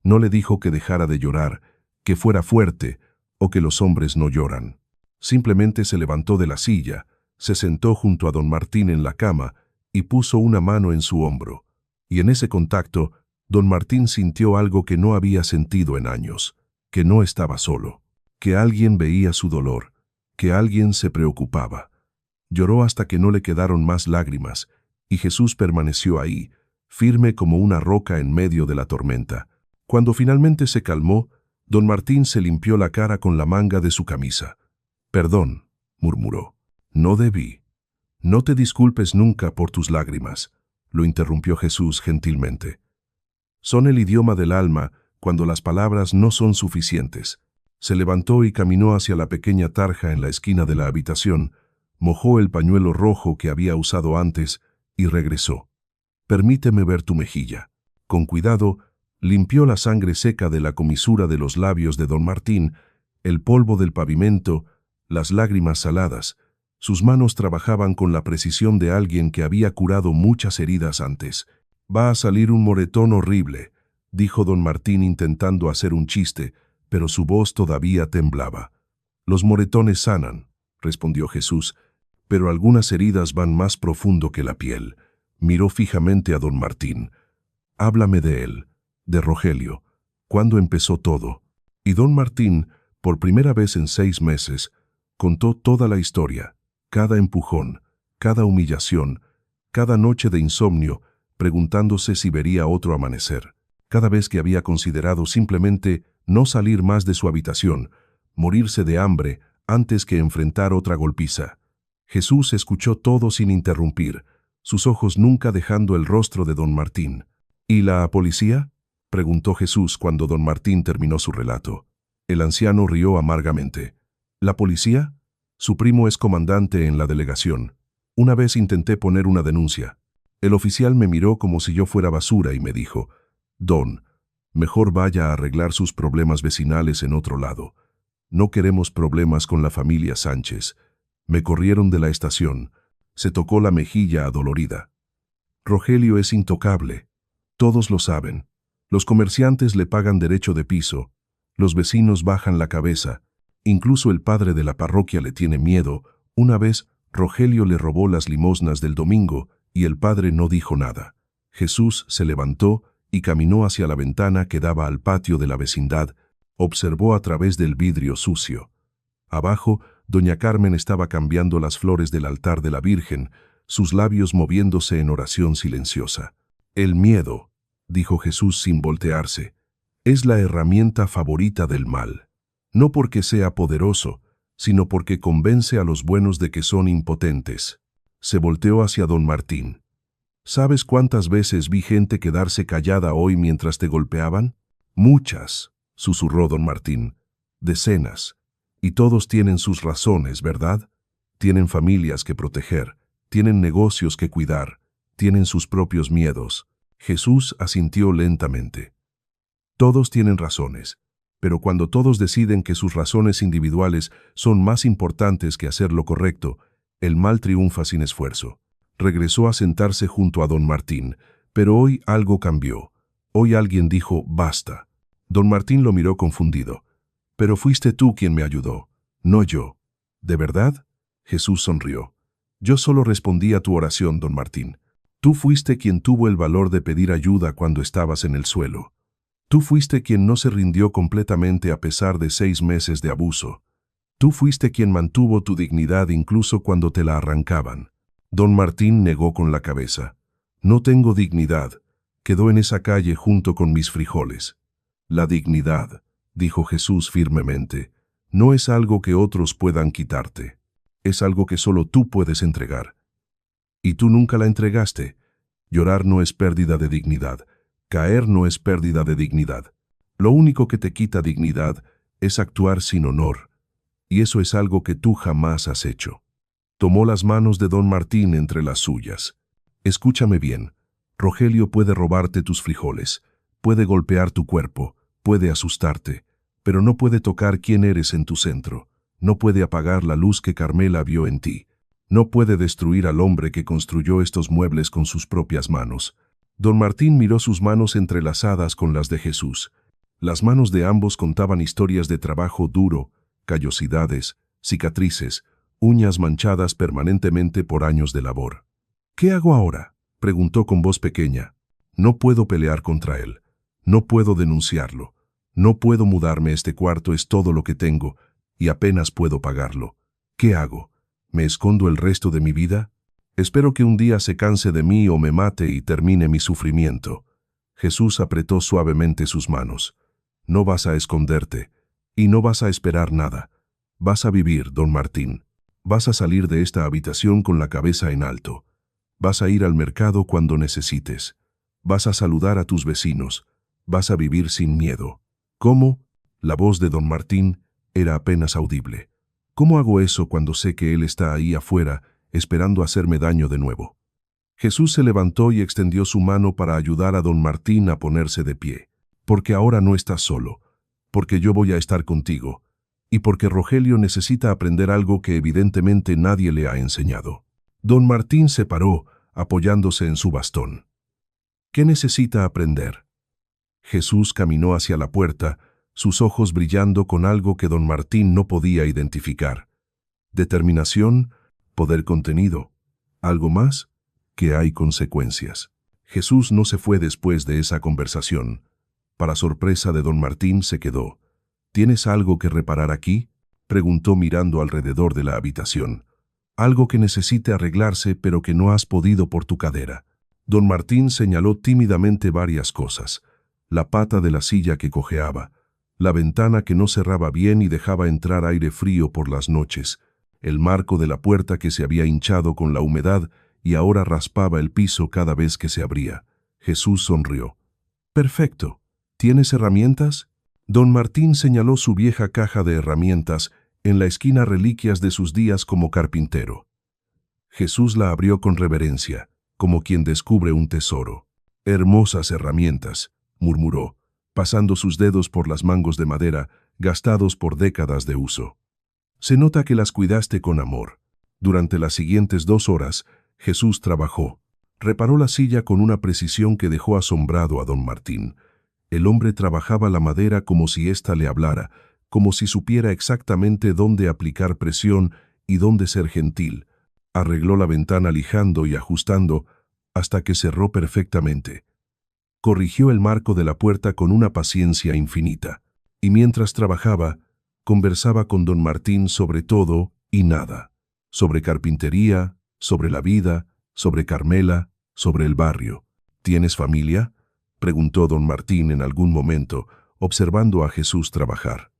No le dijo que dejara de llorar, que fuera fuerte o que los hombres no lloran. Simplemente se levantó de la silla, se sentó junto a don Martín en la cama y puso una mano en su hombro. Y en ese contacto, don Martín sintió algo que no había sentido en años, que no estaba solo, que alguien veía su dolor, que alguien se preocupaba. Lloró hasta que no le quedaron más lágrimas, y Jesús permaneció ahí, firme como una roca en medio de la tormenta. Cuando finalmente se calmó, don Martín se limpió la cara con la manga de su camisa. «Perdón», murmuró. «No debí. No te disculpes nunca por tus lágrimas. lo interrumpió Jesús gentilmente. Son el idioma del alma cuando las palabras no son suficientes. Se levantó y caminó hacia la pequeña tarja en la esquina de la habitación, mojó el pañuelo rojo que había usado antes y regresó. Permíteme ver tu mejilla. Con cuidado, limpió la sangre seca de la comisura de los labios de don Martín, el polvo del pavimento, las lágrimas saladas. Sus manos trabajaban con la precisión de alguien que había curado muchas heridas antes. «Va a salir un moretón horrible», dijo don Martín intentando hacer un chiste, pero su voz todavía temblaba. «Los moretones sanan», respondió Jesús, «pero algunas heridas van más profundo que la piel». Miró fijamente a don Martín. «Háblame de él, de Rogelio. ¿Cuándo empezó todo?» Y don Martín, por primera vez en 6 meses, contó toda la historia, cada empujón, cada humillación, cada noche de insomnio, preguntándose si vería otro amanecer. Cada vez que había considerado simplemente no salir más de su habitación, morirse de hambre antes que enfrentar otra golpiza. Jesús escuchó todo sin interrumpir, sus ojos nunca dejando el rostro de don Martín. «¿Y la policía?», preguntó Jesús cuando don Martín terminó su relato. El anciano rió amargamente. «¿La policía? Su primo es comandante en la delegación. Una vez intenté poner una denuncia. El oficial me miró como si yo fuera basura y me dijo: «Don, mejor vaya a arreglar sus problemas vecinales en otro lado. No queremos problemas con la familia Sánchez». Me corrieron de la estación. Se tocó la mejilla adolorida. «Rogelio es intocable. Todos lo saben. Los comerciantes le pagan derecho de piso. Los vecinos bajan la cabeza. Incluso el padre de la parroquia le tiene miedo. Una vez, Rogelio le robó las limosnas del domingo y el padre no dijo nada». Jesús se levantó y caminó hacia la ventana que daba al patio de la vecindad. Observó a través del vidrio sucio. Abajo, doña Carmen estaba cambiando las flores del altar de la Virgen, sus labios moviéndose en oración silenciosa. «El miedo», dijo Jesús sin voltearse, «es la herramienta favorita del mal. No porque sea poderoso, sino porque convence a los buenos de que son impotentes». Se volteó hacia don Martín. «¿Sabes cuántas veces vi gente quedarse callada hoy mientras te golpeaban?» «Muchas», susurró don Martín. «Decenas. Y todos tienen sus razones, ¿verdad? Tienen familias que proteger, tienen negocios que cuidar, tienen sus propios miedos». Jesús asintió lentamente. «Todos tienen razones, pero cuando todos deciden que sus razones individuales son más importantes que hacer lo correcto, el mal triunfa sin esfuerzo». Regresó a sentarse junto a don Martín, pero hoy algo cambió. Hoy alguien dijo «basta». Don Martín lo miró confundido. «Pero fuiste tú quien me ayudó, no yo». «¿De verdad?». Jesús sonrió. «Yo solo respondí a tu oración, don Martín. Tú fuiste quien tuvo el valor de pedir ayuda cuando estabas en el suelo. Tú fuiste quien no se rindió completamente a pesar de 6 meses de abuso. Tú fuiste quien mantuvo tu dignidad incluso cuando te la arrancaban». Don Martín negó con la cabeza. «No tengo dignidad. Quedó en esa calle junto con mis frijoles». «La dignidad», dijo Jesús firmemente, «no es algo que otros puedan quitarte. Es algo que solo tú puedes entregar. Y tú nunca la entregaste. Llorar no es pérdida de dignidad. Caer no es pérdida de dignidad. Lo único que te quita dignidad es actuar sin honor. Y eso es algo que tú jamás has hecho». Tomó las manos de don Martín entre las suyas. «Escúchame bien. Rogelio puede robarte tus frijoles, puede golpear tu cuerpo, puede asustarte, pero no puede tocar quién eres en tu centro. No puede apagar la luz que Carmela vio en ti. No puede destruir al hombre que construyó estos muebles con sus propias manos». Don Martín miró sus manos entrelazadas con las de Jesús. Las manos de ambos contaban historias de trabajo duro, callosidades, cicatrices, uñas manchadas permanentemente por años de labor. «¿Qué hago ahora?», preguntó con voz pequeña. «No puedo pelear contra él. No puedo denunciarlo. No puedo mudarme, este cuarto es todo lo que tengo, y apenas puedo pagarlo. ¿Qué hago? ¿Me escondo el resto de mi vida? Espero que un día se canse de mí o me mate y termine mi sufrimiento». Jesús apretó suavemente sus manos. «No vas a esconderte, y no vas a esperar nada. Vas a vivir, don Martín. Vas a salir de esta habitación con la cabeza en alto. Vas a ir al mercado cuando necesites. Vas a saludar a tus vecinos. Vas a vivir sin miedo. ¿Cómo? La voz de don Martín era apenas audible. ¿Cómo hago eso cuando sé que él está ahí afuera, esperando hacerme daño de nuevo? Jesús se levantó y extendió su mano para ayudar a don Martín a ponerse de pie. Porque ahora no estás solo. Porque yo voy a estar contigo. Y porque Rogelio necesita aprender algo que evidentemente nadie le ha enseñado. Don Martín se paró, apoyándose en su bastón. ¿Qué necesita aprender? Jesús caminó hacia la puerta, sus ojos brillando con algo que don Martín no podía identificar. Determinación, poder contenido. ¿Algo más? Que hay consecuencias. Jesús no se fue después de esa conversación. Para sorpresa de don Martín se quedó. ¿Tienes algo que reparar aquí?, preguntó mirando alrededor de la habitación. Algo que necesite arreglarse pero que no has podido por tu cadera. Don Martín señaló tímidamente varias cosas. La pata de la silla que cojeaba, la ventana que no cerraba bien y dejaba entrar aire frío por las noches, el marco de la puerta que se había hinchado con la humedad y ahora raspaba el piso cada vez que se abría. Jesús sonrió. Perfecto. ¿Tienes herramientas? Don Martín señaló su vieja caja de herramientas en la esquina, reliquias de sus días como carpintero. Jesús la abrió con reverencia, como quien descubre un tesoro. Hermosas herramientas, murmuró, pasando sus dedos por las mangos de madera, gastados por décadas de uso. Se nota que las cuidaste con amor. Durante las siguientes 2 horas, Jesús trabajó. Reparó la silla con una precisión que dejó asombrado a don Martín. El hombre trabajaba la madera como si ésta le hablara, como si supiera exactamente dónde aplicar presión y dónde ser gentil. Arregló la ventana lijando y ajustando hasta que cerró perfectamente. Corrigió el marco de la puerta con una paciencia infinita. Y mientras trabajaba, conversaba con don Martín sobre todo y nada. Sobre carpintería, sobre la vida, sobre Carmela, sobre el barrio. ¿Tienes familia?, preguntó don Martín en algún momento, observando a Jesús trabajar.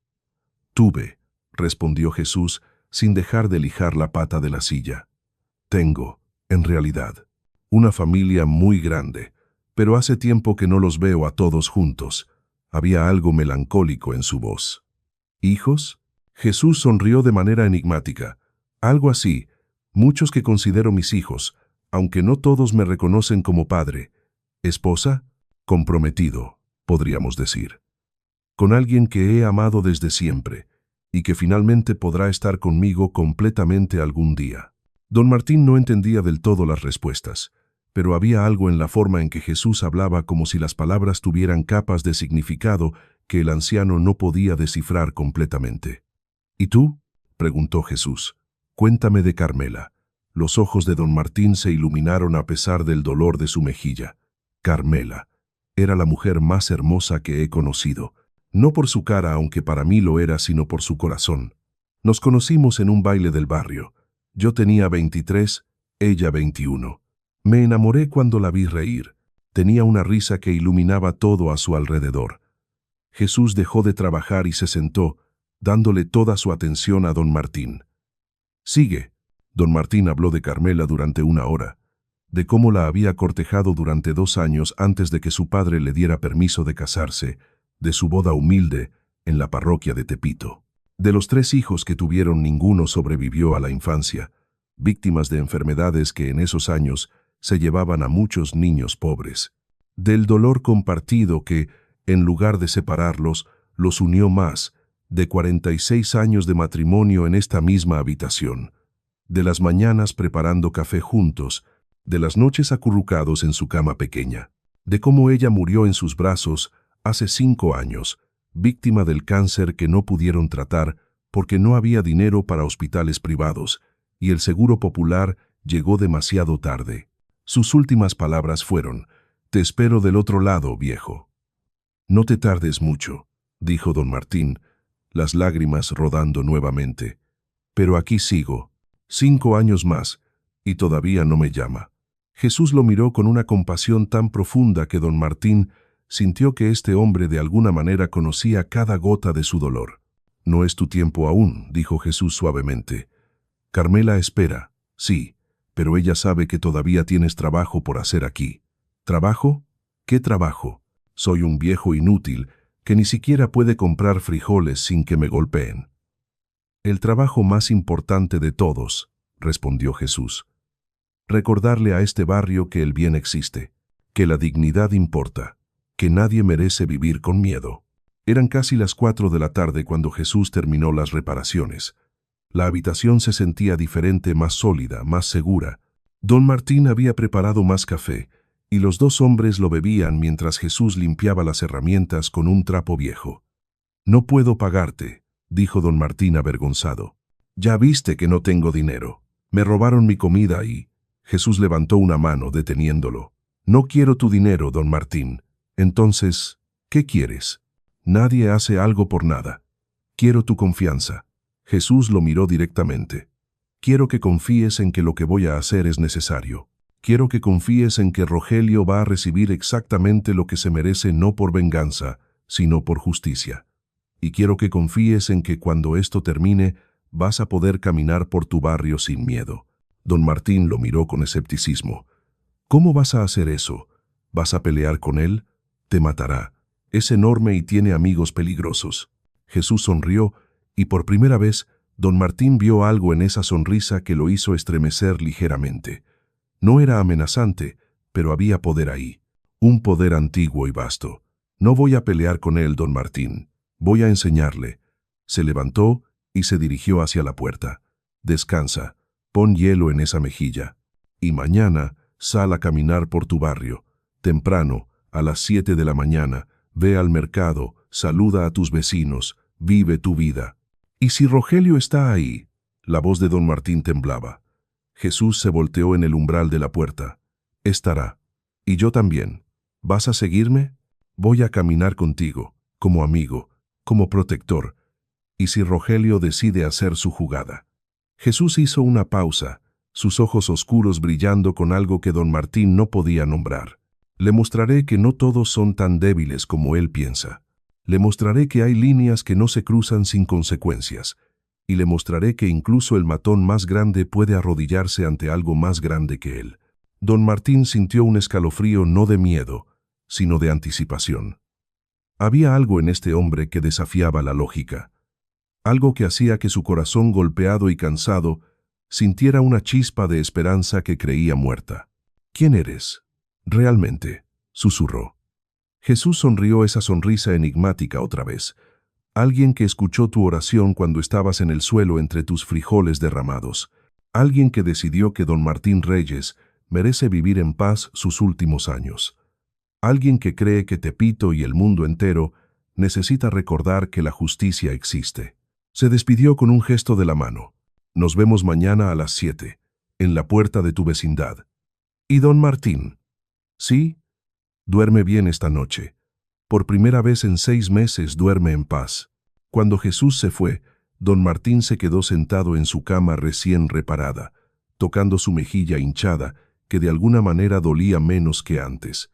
Tuve, respondió Jesús, sin dejar de lijar la pata de la silla. Tengo, en realidad, una familia muy grande, pero hace tiempo que no los veo a todos juntos. Había algo melancólico en su voz. ¿Hijos? Jesús sonrió de manera enigmática. Algo así, muchos que considero mis hijos, aunque no todos me reconocen como padre. ¿Esposa? Comprometido, podríamos decir. Con alguien que he amado desde siempre, y que finalmente podrá estar conmigo completamente algún día. Don Martín no entendía del todo las respuestas, pero había algo en la forma en que Jesús hablaba como si las palabras tuvieran capas de significado que el anciano no podía descifrar completamente. ¿Y tú?, preguntó Jesús. Cuéntame de Carmela. Los ojos de don Martín se iluminaron a pesar del dolor de su mejilla. Carmela. Era la mujer más hermosa que he conocido. No por su cara, aunque para mí lo era, sino por su corazón. Nos conocimos en un baile del barrio. Yo tenía 23, ella 21. Me enamoré cuando la vi reír. Tenía una risa que iluminaba todo a su alrededor. Jesús dejó de trabajar y se sentó, dándole toda su atención a don Martín. Sigue. Don Martín habló de Carmela durante 1 hora, de cómo la había cortejado durante 2 años antes de que su padre le diera permiso de casarse, de su boda humilde en la parroquia de Tepito. De los 3 hijos que tuvieron, ninguno sobrevivió a la infancia, víctimas de enfermedades que en esos años se llevaban a muchos niños pobres. Del dolor compartido que, en lugar de separarlos, los unió más, de 46 años de matrimonio en esta misma habitación. De las mañanas preparando café juntos, de las noches acurrucados en su cama pequeña, de cómo ella murió en sus brazos hace 5 años, víctima del cáncer que no pudieron tratar porque no había dinero para hospitales privados, y el seguro popular llegó demasiado tarde. Sus últimas palabras fueron: «Te espero del otro lado, viejo». «No te tardes mucho», dijo don Martín, las lágrimas rodando nuevamente. «Pero aquí sigo, 5 años más, y todavía no me llama». Jesús lo miró con una compasión tan profunda que don Martín sintió que este hombre de alguna manera conocía cada gota de su dolor. «No es tu tiempo aún», dijo Jesús suavemente. «Carmela espera, sí, pero ella sabe que todavía tienes trabajo por hacer aquí. ¿Trabajo? ¿Qué trabajo? Soy un viejo inútil que ni siquiera puede comprar frijoles sin que me golpeen. El trabajo más importante de todos, respondió Jesús. Recordarle a este barrio que el bien existe, que la dignidad importa, que nadie merece vivir con miedo. Eran casi las 4 de la tarde cuando Jesús terminó las reparaciones. La habitación se sentía diferente, más sólida, más segura. Don Martín había preparado más café, y los dos hombres lo bebían mientras Jesús limpiaba las herramientas con un trapo viejo. «No puedo pagarte», dijo don Martín avergonzado. «Ya viste que no tengo dinero. Me robaron mi comida y...» Jesús levantó una mano deteniéndolo. «No quiero tu dinero, don Martín. Entonces, ¿qué quieres? Nadie hace algo por nada. Quiero tu confianza». Jesús lo miró directamente. «Quiero que confíes en que lo que voy a hacer es necesario. Quiero que confíes en que Rogelio va a recibir exactamente lo que se merece, no por venganza, sino por justicia. Y quiero que confíes en que cuando esto termine, vas a poder caminar por tu barrio sin miedo». Don Martín lo miró con escepticismo. «¿Cómo vas a hacer eso? ¿Vas a pelear con él? Te matará. Es enorme y tiene amigos peligrosos». Jesús sonrió, y por primera vez, don Martín vio algo en esa sonrisa que lo hizo estremecer ligeramente. No era amenazante, pero había poder ahí. Un poder antiguo y vasto. «No voy a pelear con él, don Martín. Voy a enseñarle». Se levantó y se dirigió hacia la puerta. «Descansa. Pon hielo en esa mejilla. Y mañana sal a caminar por tu barrio. Temprano, a las 7 de la mañana, ve al mercado, saluda a tus vecinos, vive tu vida». «¿Y si Rogelio está ahí?». La voz de don Martín temblaba. Jesús se volteó en el umbral de la puerta. «Estará. Y yo también. ¿Vas a seguirme? Voy a caminar contigo, como amigo, como protector. ¿Y si Rogelio decide hacer su jugada?». Jesús hizo una pausa, sus ojos oscuros brillando con algo que don Martín no podía nombrar. «Le mostraré que no todos son tan débiles como él piensa. Le mostraré que hay líneas que no se cruzan sin consecuencias. Y le mostraré que incluso el matón más grande puede arrodillarse ante algo más grande que él». Don Martín sintió un escalofrío no de miedo, sino de anticipación. Había algo en este hombre que desafiaba la lógica. Algo que hacía que su corazón golpeado y cansado sintiera una chispa de esperanza que creía muerta. «¿Quién eres? Realmente», susurró. Jesús sonrió esa sonrisa enigmática otra vez. «Alguien que escuchó tu oración cuando estabas en el suelo entre tus frijoles derramados. Alguien que decidió que don Martín Reyes merece vivir en paz sus últimos años. Alguien que cree que Tepito y el mundo entero necesita recordar que la justicia existe». Se despidió con un gesto de la mano. «Nos vemos mañana a las 7, en la puerta de tu vecindad». «¿Y don Martín?». «Sí, duerme bien esta noche. Por primera vez en 6 meses duerme en paz». Cuando Jesús se fue, don Martín se quedó sentado en su cama recién reparada, tocando su mejilla hinchada, que de alguna manera dolía menos que antes.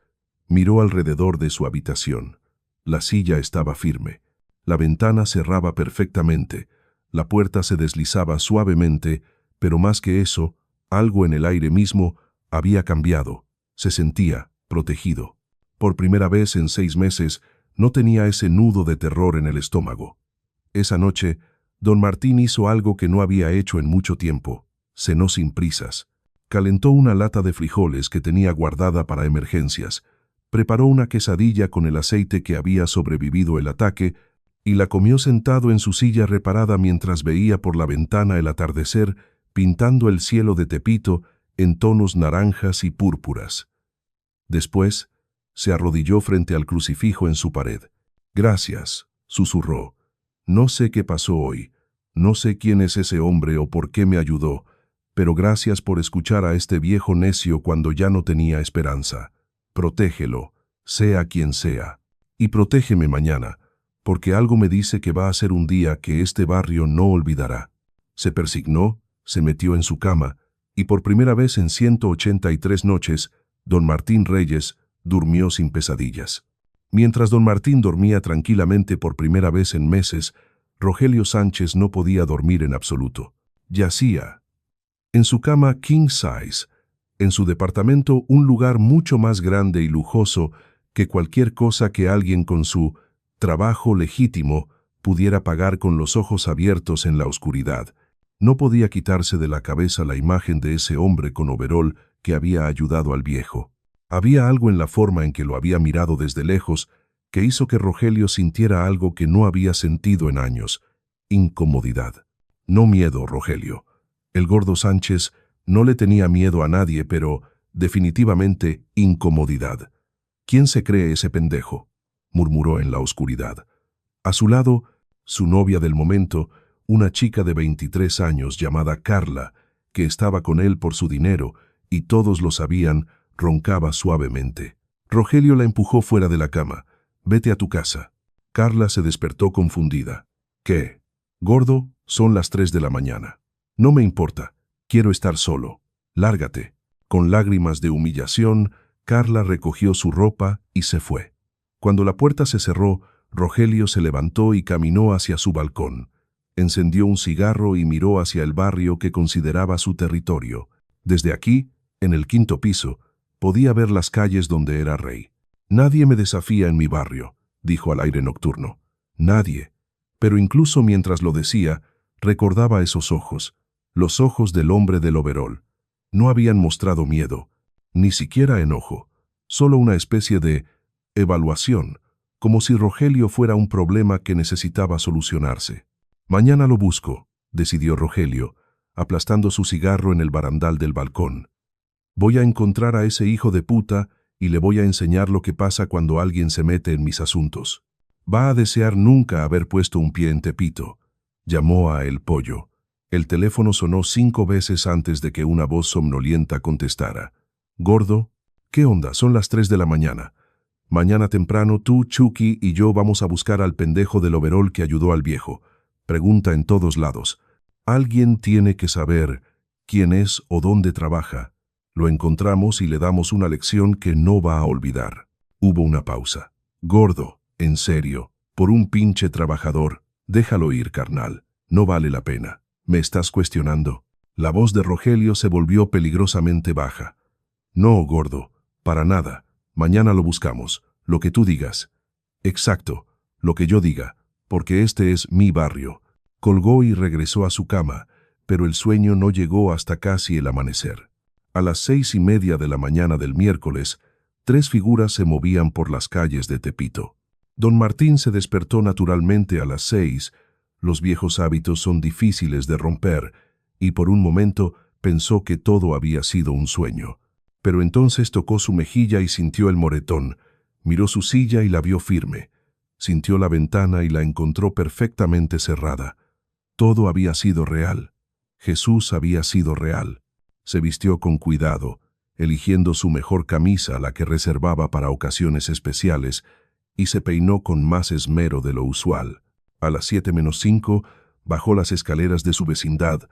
Miró alrededor de su habitación. La silla estaba firme. La ventana cerraba perfectamente, la puerta se deslizaba suavemente, pero más que eso, algo en el aire mismo había cambiado. Se sentía protegido. Por primera vez en 6 meses no tenía ese nudo de terror en el estómago. Esa noche, don Martín hizo algo que no había hecho en mucho tiempo. Cenó sin prisas. Calentó una lata de frijoles que tenía guardada para emergencias. Preparó una quesadilla con el aceite que había sobrevivido el ataque y la comió sentado en su silla reparada mientras veía por la ventana el atardecer pintando el cielo de Tepito en tonos naranjas y púrpuras. Después, se arrodilló frente al crucifijo en su pared. «Gracias», susurró. «No sé qué pasó hoy, no sé quién es ese hombre o por qué me ayudó, pero gracias por escuchar a este viejo necio cuando ya no tenía esperanza. Protégelo, sea quien sea. Y protégeme mañana, porque algo me dice que va a ser un día que este barrio no olvidará». Se persignó, se metió en su cama, y por primera vez en 183 noches, don Martín Reyes durmió sin pesadillas. Mientras don Martín dormía tranquilamente por primera vez en meses, Rogelio Sánchez no podía dormir en absoluto. Yacía En su cama king size, en su departamento un lugar mucho más grande y lujoso que cualquier cosa que alguien con su trabajo legítimo pudiera pagar con los ojos abiertos en la oscuridad. No podía quitarse de la cabeza la imagen de ese hombre con overol que había ayudado al viejo. Había algo en la forma en que lo había mirado desde lejos que hizo que Rogelio sintiera algo que no había sentido en años: incomodidad. No miedo, Rogelio. El gordo Sánchez no le tenía miedo a nadie, pero definitivamente incomodidad. ¿Quién se cree ese pendejo?, murmuró en la oscuridad. A su lado, su novia del momento, una chica de 23 años llamada Carla, que estaba con él por su dinero, y todos lo sabían, roncaba suavemente. Rogelio la empujó fuera de la cama. «Vete a tu casa». Carla se despertó confundida. «¿Qué? Gordo, son las 3 de la mañana. No me importa, quiero estar solo. Lárgate». Con lágrimas de humillación, Carla recogió su ropa y se fue. Cuando la puerta se cerró, Rogelio se levantó y caminó hacia su balcón. Encendió un cigarro y miró hacia el barrio que consideraba su territorio. Desde aquí, en el 5º piso, podía ver las calles donde era rey. «Nadie me desafía en mi barrio», dijo al aire nocturno. «Nadie». Pero incluso mientras lo decía, recordaba esos ojos, los ojos del hombre del overol. No habían mostrado miedo, ni siquiera enojo, solo una especie de evaluación, como si Rogelio fuera un problema que necesitaba solucionarse. «Mañana lo busco», decidió Rogelio, aplastando su cigarro en el barandal del balcón. «Voy a encontrar a ese hijo de puta y le voy a enseñar lo que pasa cuando alguien se mete en mis asuntos. Va a desear nunca haber puesto un pie en Tepito». Llamó a El Pollo. El teléfono sonó 5 veces antes de que una voz somnolienta contestara. «Gordo, ¿qué onda? Son las 3 de la mañana. Mañana temprano tú, Chucky y yo vamos a buscar al pendejo del overol que ayudó al viejo. Pregunta en todos lados. Alguien tiene que saber quién es o dónde trabaja. Lo encontramos y le damos una lección que no va a olvidar». Hubo una pausa. «Gordo, en serio, por un pinche trabajador, déjalo ir, carnal. No vale la pena. ¿Me estás cuestionando?». La voz de Rogelio se volvió peligrosamente baja. «No, gordo, para nada. Mañana lo buscamos. Lo que tú digas». «Exacto, lo que yo diga, porque este es mi barrio». Colgó y regresó a su cama, pero el sueño no llegó hasta casi el amanecer. A las 6:30 de la mañana del miércoles, 3 figuras se movían por las calles de Tepito. Don Martín se despertó naturalmente a las 6. Los viejos hábitos son difíciles de romper, y por un momento pensó que todo había sido un sueño. Pero entonces tocó su mejilla y sintió el moretón. Miró su silla y la vio firme. Sintió la ventana y la encontró perfectamente cerrada. Todo había sido real. Jesús había sido real. Se vistió con cuidado, eligiendo su mejor camisa, la que reservaba para ocasiones especiales, y se peinó con más esmero de lo usual. A las 7:05 bajó las escaleras de su vecindad,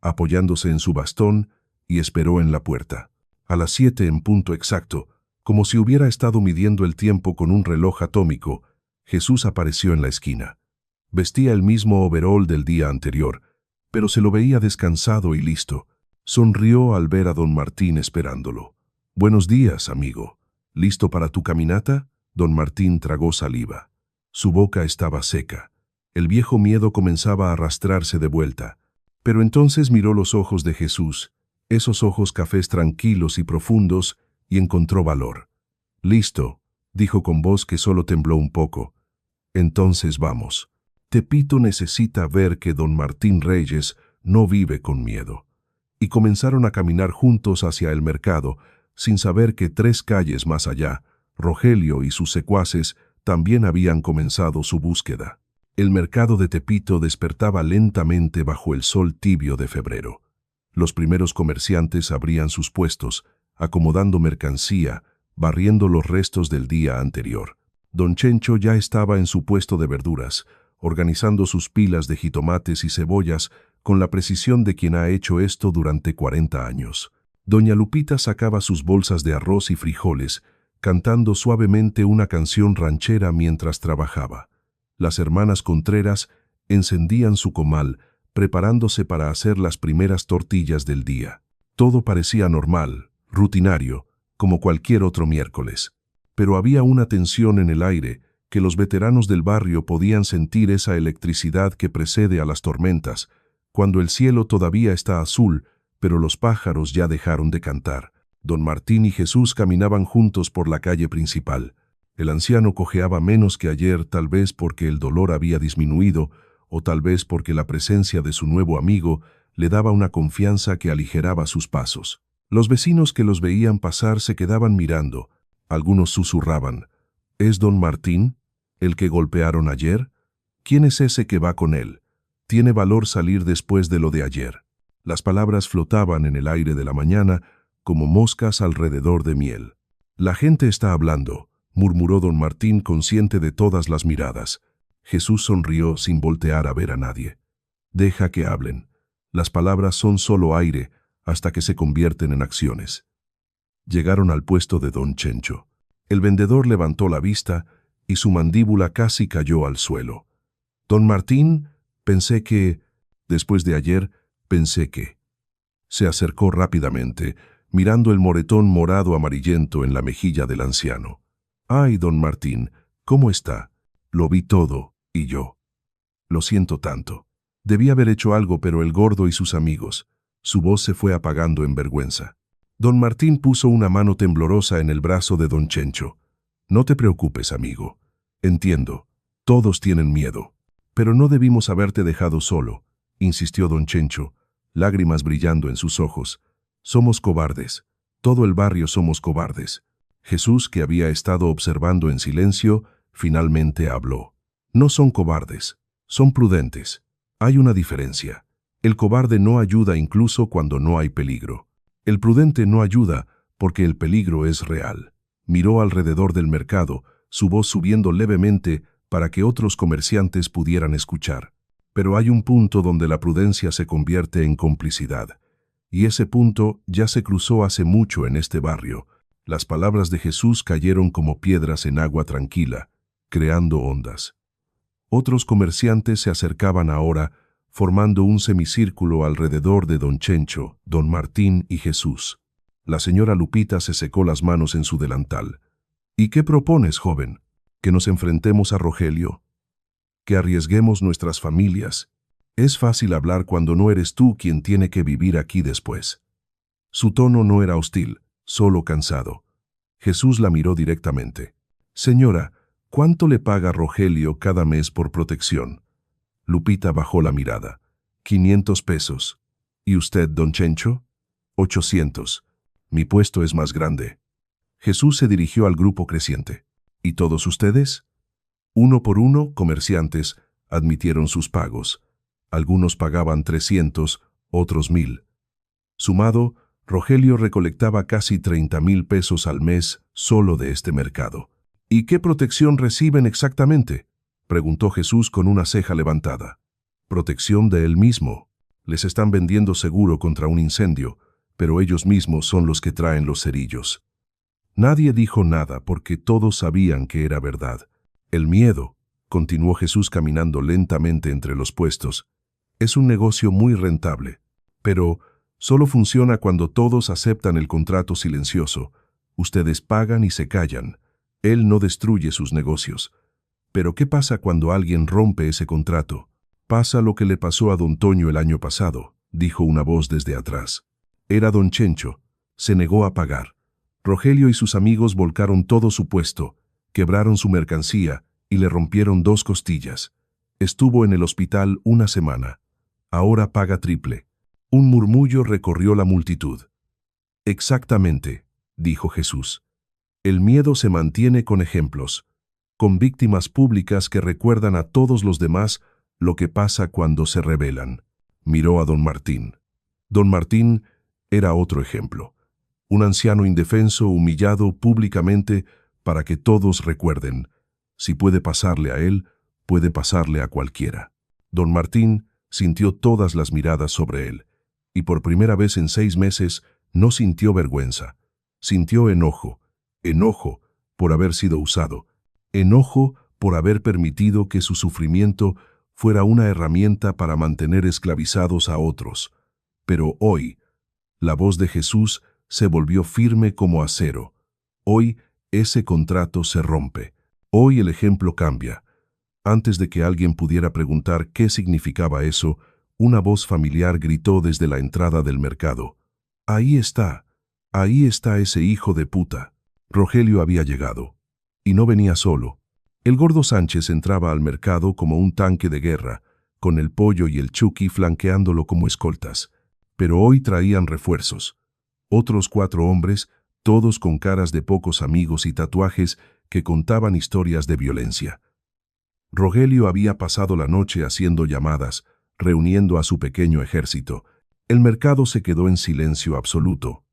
apoyándose en su bastón, y esperó en la puerta. A las 7 en punto exacto, como si hubiera estado midiendo el tiempo con un reloj atómico, Jesús apareció en la esquina. Vestía el mismo overol del día anterior, pero se lo veía descansado y listo. Sonrió al ver a don Martín esperándolo. «Buenos días, amigo. ¿Listo para tu caminata?». Don Martín tragó saliva. Su boca estaba seca. El viejo miedo comenzaba a arrastrarse de vuelta. Pero entonces miró los ojos de Jesús, esos ojos cafés tranquilos y profundos, y encontró valor. «Listo», dijo con voz que solo tembló un poco. «Entonces vamos». Tepito necesita ver que don Martín Reyes no vive con miedo. Y comenzaron a caminar juntos hacia el mercado, sin saber que 3 calles más allá, Rogelio y sus secuaces también habían comenzado su búsqueda. El mercado de Tepito despertaba lentamente bajo el sol tibio de febrero. Los primeros comerciantes abrían sus puestos, acomodando mercancía, barriendo los restos del día anterior. Don Chencho ya estaba en su puesto de verduras, organizando sus pilas de jitomates y cebollas con la precisión de quien ha hecho esto durante 40 años. Doña Lupita sacaba sus bolsas de arroz y frijoles, cantando suavemente una canción ranchera mientras trabajaba. Las hermanas Contreras encendían su comal, preparándose para hacer las primeras tortillas del día. Todo parecía normal, rutinario, como cualquier otro miércoles. Pero había una tensión en el aire, que los veteranos del barrio podían sentir, esa electricidad que precede a las tormentas, cuando el cielo todavía está azul, pero los pájaros ya dejaron de cantar. Don Martín y Jesús caminaban juntos por la calle principal. El anciano cojeaba menos que ayer, tal vez porque el dolor había disminuido, o tal vez porque la presencia de su nuevo amigo le daba una confianza que aligeraba sus pasos. Los vecinos que los veían pasar se quedaban mirando. Algunos susurraban: ¿Es don Martín, el que golpearon ayer? ¿Quién es ese que va con él? Tiene valor salir después de lo de ayer. Las palabras flotaban en el aire de la mañana como moscas alrededor de miel. La gente está hablando, murmuró don Martín, consciente de todas las miradas. Jesús sonrió sin voltear a ver a nadie. Deja que hablen. Las palabras son solo aire hasta que se convierten en acciones. Llegaron al puesto de don Chencho. El vendedor levantó la vista y su mandíbula casi cayó al suelo. Don Martín, pensé que... Después de ayer, pensé que... Se acercó rápidamente, mirando el moretón morado amarillento en la mejilla del anciano. Ay, don Martín, ¿cómo está? Lo vi todo, y yo. Lo siento tanto. Debí haber hecho algo, pero el gordo y sus amigos. Su voz se fue apagando en vergüenza. Don Martín puso una mano temblorosa en el brazo de don Chencho. No te preocupes, amigo. Entiendo. Todos tienen miedo. Pero no debimos haberte dejado solo, insistió don Chencho, lágrimas brillando en sus ojos. Somos cobardes. Todo el barrio somos cobardes. Jesús, que había estado observando en silencio, finalmente habló. No son cobardes, son prudentes. Hay una diferencia. El cobarde no ayuda incluso cuando no hay peligro. El prudente no ayuda porque el peligro es real. Miró alrededor del mercado, su voz subiendo levemente para que otros comerciantes pudieran escuchar. Pero hay un punto donde la prudencia se convierte en complicidad. Y ese punto ya se cruzó hace mucho en este barrio. Las palabras de Jesús cayeron como piedras en agua tranquila, creando ondas. Otros comerciantes se acercaban ahora, formando un semicírculo alrededor de don Chencho, don Martín y Jesús. La señora Lupita se secó las manos en su delantal. ¿Y qué propones, joven? ¿Que nos enfrentemos a Rogelio? ¿Que arriesguemos nuestras familias? Es fácil hablar cuando no eres tú quien tiene que vivir aquí después. Su tono no era hostil, solo cansado. Jesús la miró directamente. Señora, ¿cuánto le paga Rogelio cada mes por protección? Lupita bajó la mirada. 500 pesos. ¿Y usted, don Chencho? 800. Mi puesto es más grande. Jesús se dirigió al grupo creciente. ¿Y todos ustedes? Uno por uno, comerciantes admitieron sus pagos. Algunos pagaban 300, otros 1000. Sumado, Rogelio recolectaba casi 30,000 pesos al mes solo de este mercado. ¿Y qué protección reciben exactamente?, preguntó Jesús con una ceja levantada. Protección de él mismo. Les están vendiendo seguro contra un incendio, pero ellos mismos son los que traen los cerillos. Nadie dijo nada porque todos sabían que era verdad. El miedo, continuó Jesús caminando lentamente entre los puestos, es un negocio muy rentable, pero solo funciona cuando todos aceptan el contrato silencioso. Ustedes pagan y se callan. Él no destruye sus negocios. Pero ¿qué pasa cuando alguien rompe ese contrato? Pasa lo que le pasó a don Toño el año pasado, dijo una voz desde atrás. Era don Chencho. Se negó a pagar. Rogelio y sus amigos volcaron todo su puesto, quebraron su mercancía y le rompieron 2 costillas. Estuvo en el hospital una semana. Ahora paga triple. Un murmullo recorrió la multitud. Exactamente, dijo Jesús. El miedo se mantiene con ejemplos, con víctimas públicas que recuerdan a todos los demás lo que pasa cuando se rebelan. Miró a don Martín. Don Martín era otro ejemplo. Un anciano indefenso humillado públicamente para que todos recuerden. Si puede pasarle a él, puede pasarle a cualquiera. Don Martín sintió todas las miradas sobre él, y por primera vez en 6 meses no sintió vergüenza. Sintió enojo por haber sido usado, enojo por haber permitido que su sufrimiento fuera una herramienta para mantener esclavizados a otros. Pero hoy, la voz de Jesús se volvió firme como acero. Hoy, ese contrato se rompe. Hoy el ejemplo cambia. Antes de que alguien pudiera preguntar qué significaba eso, una voz familiar gritó desde la entrada del mercado. Ahí está ese hijo de puta. Rogelio había llegado. Y no venía solo. El gordo Sánchez entraba al mercado como un tanque de guerra, con el pollo y el Chucky flanqueándolo como escoltas. Pero hoy traían refuerzos. Otros 4 hombres, todos con caras de pocos amigos y tatuajes que contaban historias de violencia. Rogelio había pasado la noche haciendo llamadas, reuniendo a su pequeño ejército. El mercado se quedó en silencio absoluto.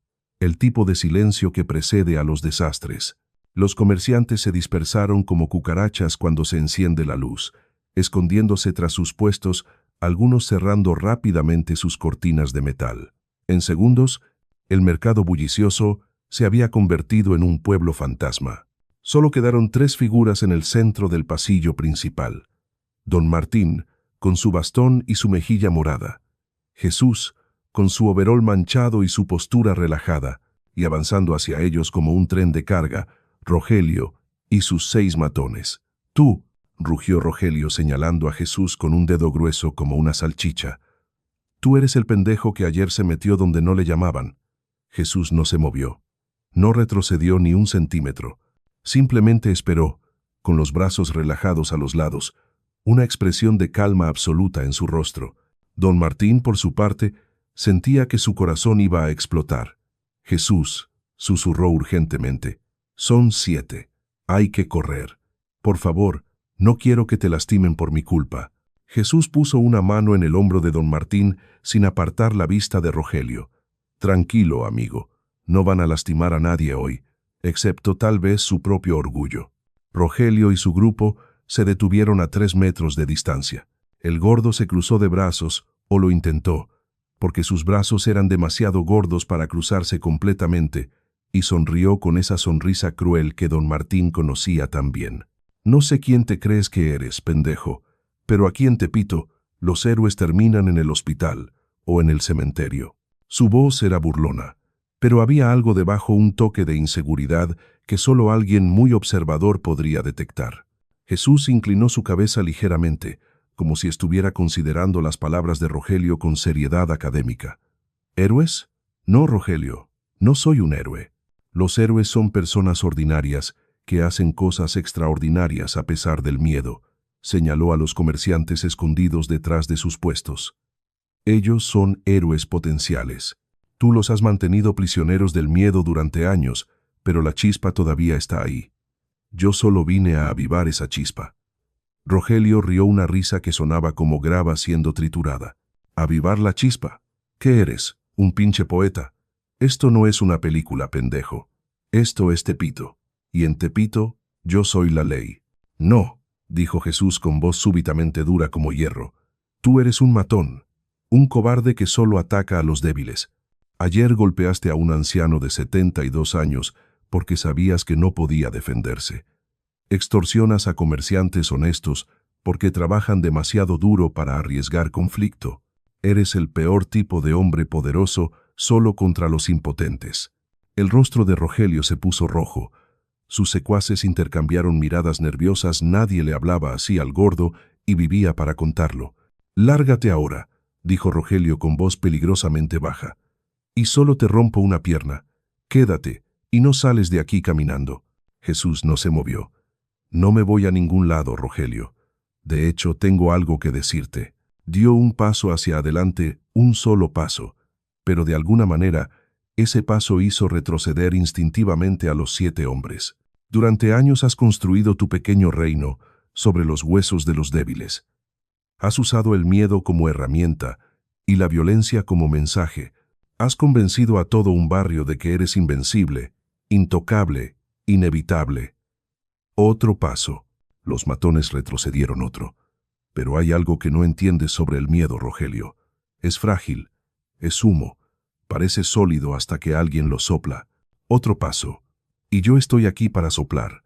El tipo de silencio que precede a los desastres. Los comerciantes se dispersaron como cucarachas cuando se enciende la luz, escondiéndose tras sus puestos, algunos cerrando rápidamente sus cortinas de metal. En segundos, el mercado bullicioso se había convertido en un pueblo fantasma. Solo quedaron 3 figuras en el centro del pasillo principal. Don Martín, con su bastón y su mejilla morada. Jesús, con su overol manchado y su postura relajada, y avanzando hacia ellos como un tren de carga, Rogelio y sus 6 matones. «Tú», rugió Rogelio señalando a Jesús con un dedo grueso como una salchicha. «Tú eres el pendejo que ayer se metió donde no le llamaban». Jesús no se movió. No retrocedió ni un centímetro. Simplemente esperó, con los brazos relajados a los lados, una expresión de calma absoluta en su rostro. Don Martín, por su parte, sentía que su corazón iba a explotar. «Jesús», susurró urgentemente, «son 7. Hay que correr. Por favor, no quiero que te lastimen por mi culpa». Jesús puso una mano en el hombro de don Martín sin apartar la vista de Rogelio. «Tranquilo, amigo. No van a lastimar a nadie hoy, excepto tal vez su propio orgullo». Rogelio y su grupo se detuvieron a 3 metros de distancia. El gordo se cruzó de brazos, o lo intentó, porque sus brazos eran demasiado gordos para cruzarse completamente, y sonrió con esa sonrisa cruel que don Martín conocía tan bien. «No sé quién te crees que eres, pendejo, pero aquí en Tepito, los héroes terminan en el hospital o en el cementerio». Su voz era burlona, pero había algo debajo, un toque de inseguridad que solo alguien muy observador podría detectar. Jesús inclinó su cabeza ligeramente, como si estuviera considerando las palabras de Rogelio con seriedad académica. «¿Héroes? No, Rogelio, no soy un héroe. Los héroes son personas ordinarias que hacen cosas extraordinarias a pesar del miedo», señaló a los comerciantes escondidos detrás de sus puestos. «Ellos son héroes potenciales. Tú los has mantenido prisioneros del miedo durante años, pero la chispa todavía está ahí. Yo solo vine a avivar esa chispa». Rogelio rió una risa que sonaba como grava siendo triturada. «¿Avivar la chispa? ¿Qué eres? ¿Un pinche poeta? Esto no es una película, pendejo. Esto es Tepito. Y en Tepito, yo soy la ley». «No», dijo Jesús con voz súbitamente dura como hierro. «Tú eres un matón, un cobarde que solo ataca a los débiles. Ayer golpeaste a un anciano de 72 años porque sabías que no podía defenderse. Extorsionas a comerciantes honestos porque trabajan demasiado duro para arriesgar conflicto. Eres el peor tipo de hombre poderoso solo contra los impotentes». El rostro de Rogelio se puso rojo. Sus secuaces intercambiaron miradas nerviosas. Nadie le hablaba así al gordo y vivía para contarlo. «Lárgate ahora», dijo Rogelio con voz peligrosamente baja. «Y solo te rompo una pierna. Quédate y no sales de aquí caminando». Jesús no se movió. «No me voy a ningún lado, Rogelio. De hecho, tengo algo que decirte». Dio un paso hacia adelante, un solo paso, pero de alguna manera, ese paso hizo retroceder instintivamente a los 7 hombres. «Durante años has construido tu pequeño reino sobre los huesos de los débiles. Has usado el miedo como herramienta y la violencia como mensaje. Has convencido a todo un barrio de que eres invencible, intocable, inevitable». Otro paso. Los matones retrocedieron otro. «Pero hay algo que no entiendes sobre el miedo, Rogelio. Es frágil, es humo, parece sólido hasta que alguien lo sopla». Otro paso. «Y yo estoy aquí para soplar».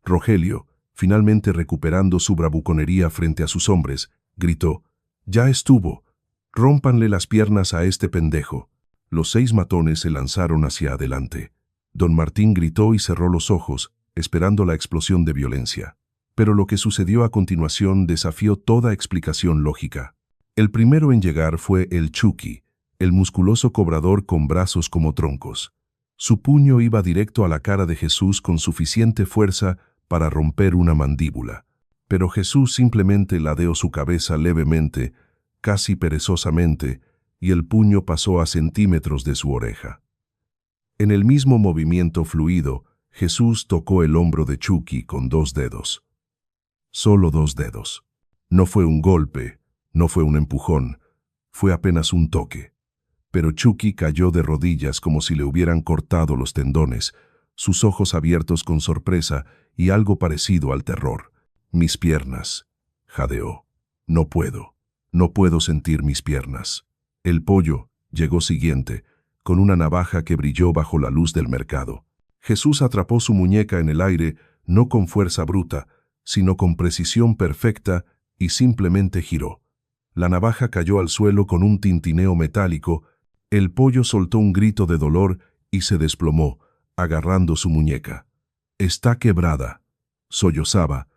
Rogelio, finalmente recuperando su bravuconería frente a sus hombres, gritó. «Ya estuvo. Rómpanle las piernas a este pendejo». Los 6 matones se lanzaron hacia adelante. Don Martín gritó y cerró los ojos, esperando la explosión de violencia. Pero lo que sucedió a continuación desafió toda explicación lógica. El primero en llegar fue el Chucky, el musculoso cobrador con brazos como troncos. Su puño iba directo a la cara de Jesús con suficiente fuerza para romper una mandíbula. Pero Jesús simplemente ladeó su cabeza levemente, casi perezosamente, y el puño pasó a centímetros de su oreja. En el mismo movimiento fluido, Jesús tocó el hombro de Chucky con 2 dedos. Solo 2 dedos. No fue un golpe, no fue un empujón, fue apenas un toque. Pero Chucky cayó de rodillas como si le hubieran cortado los tendones, sus ojos abiertos con sorpresa y algo parecido al terror. «Mis piernas», jadeó. «No puedo sentir mis piernas». El pollo llegó siguiente, con una navaja que brilló bajo la luz del mercado. Jesús atrapó su muñeca en el aire, no con fuerza bruta, sino con precisión perfecta, y simplemente giró. La navaja cayó al suelo con un tintineo metálico. El pollo soltó un grito de dolor y se desplomó, agarrando su muñeca. «Está quebrada», sollozaba.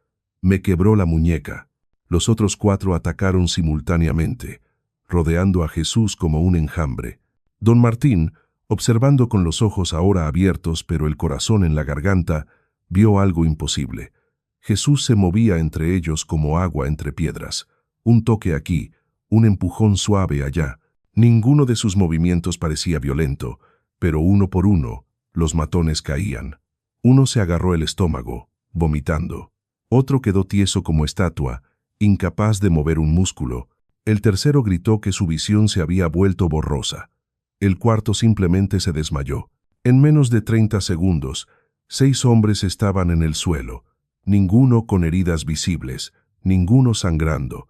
«Me quebró la muñeca». Los otros 4 atacaron simultáneamente, rodeando a Jesús como un enjambre. Don Martín, observando con los ojos ahora abiertos pero el corazón en la garganta, vio algo imposible. Jesús se movía entre ellos como agua entre piedras. Un toque aquí, un empujón suave allá. Ninguno de sus movimientos parecía violento, pero uno por uno, los matones caían. Uno se agarró el estómago, vomitando. Otro quedó tieso como estatua, incapaz de mover un músculo. El tercero gritó que su visión se había vuelto borrosa. El cuarto simplemente se desmayó. En menos de 30 segundos, 6 hombres estaban en el suelo, ninguno con heridas visibles, ninguno sangrando,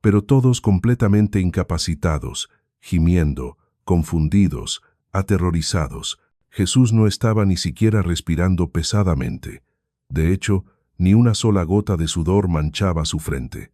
pero todos completamente incapacitados, gimiendo, confundidos, aterrorizados. Jesús no estaba ni siquiera respirando pesadamente. De hecho, ni una sola gota de sudor manchaba su frente.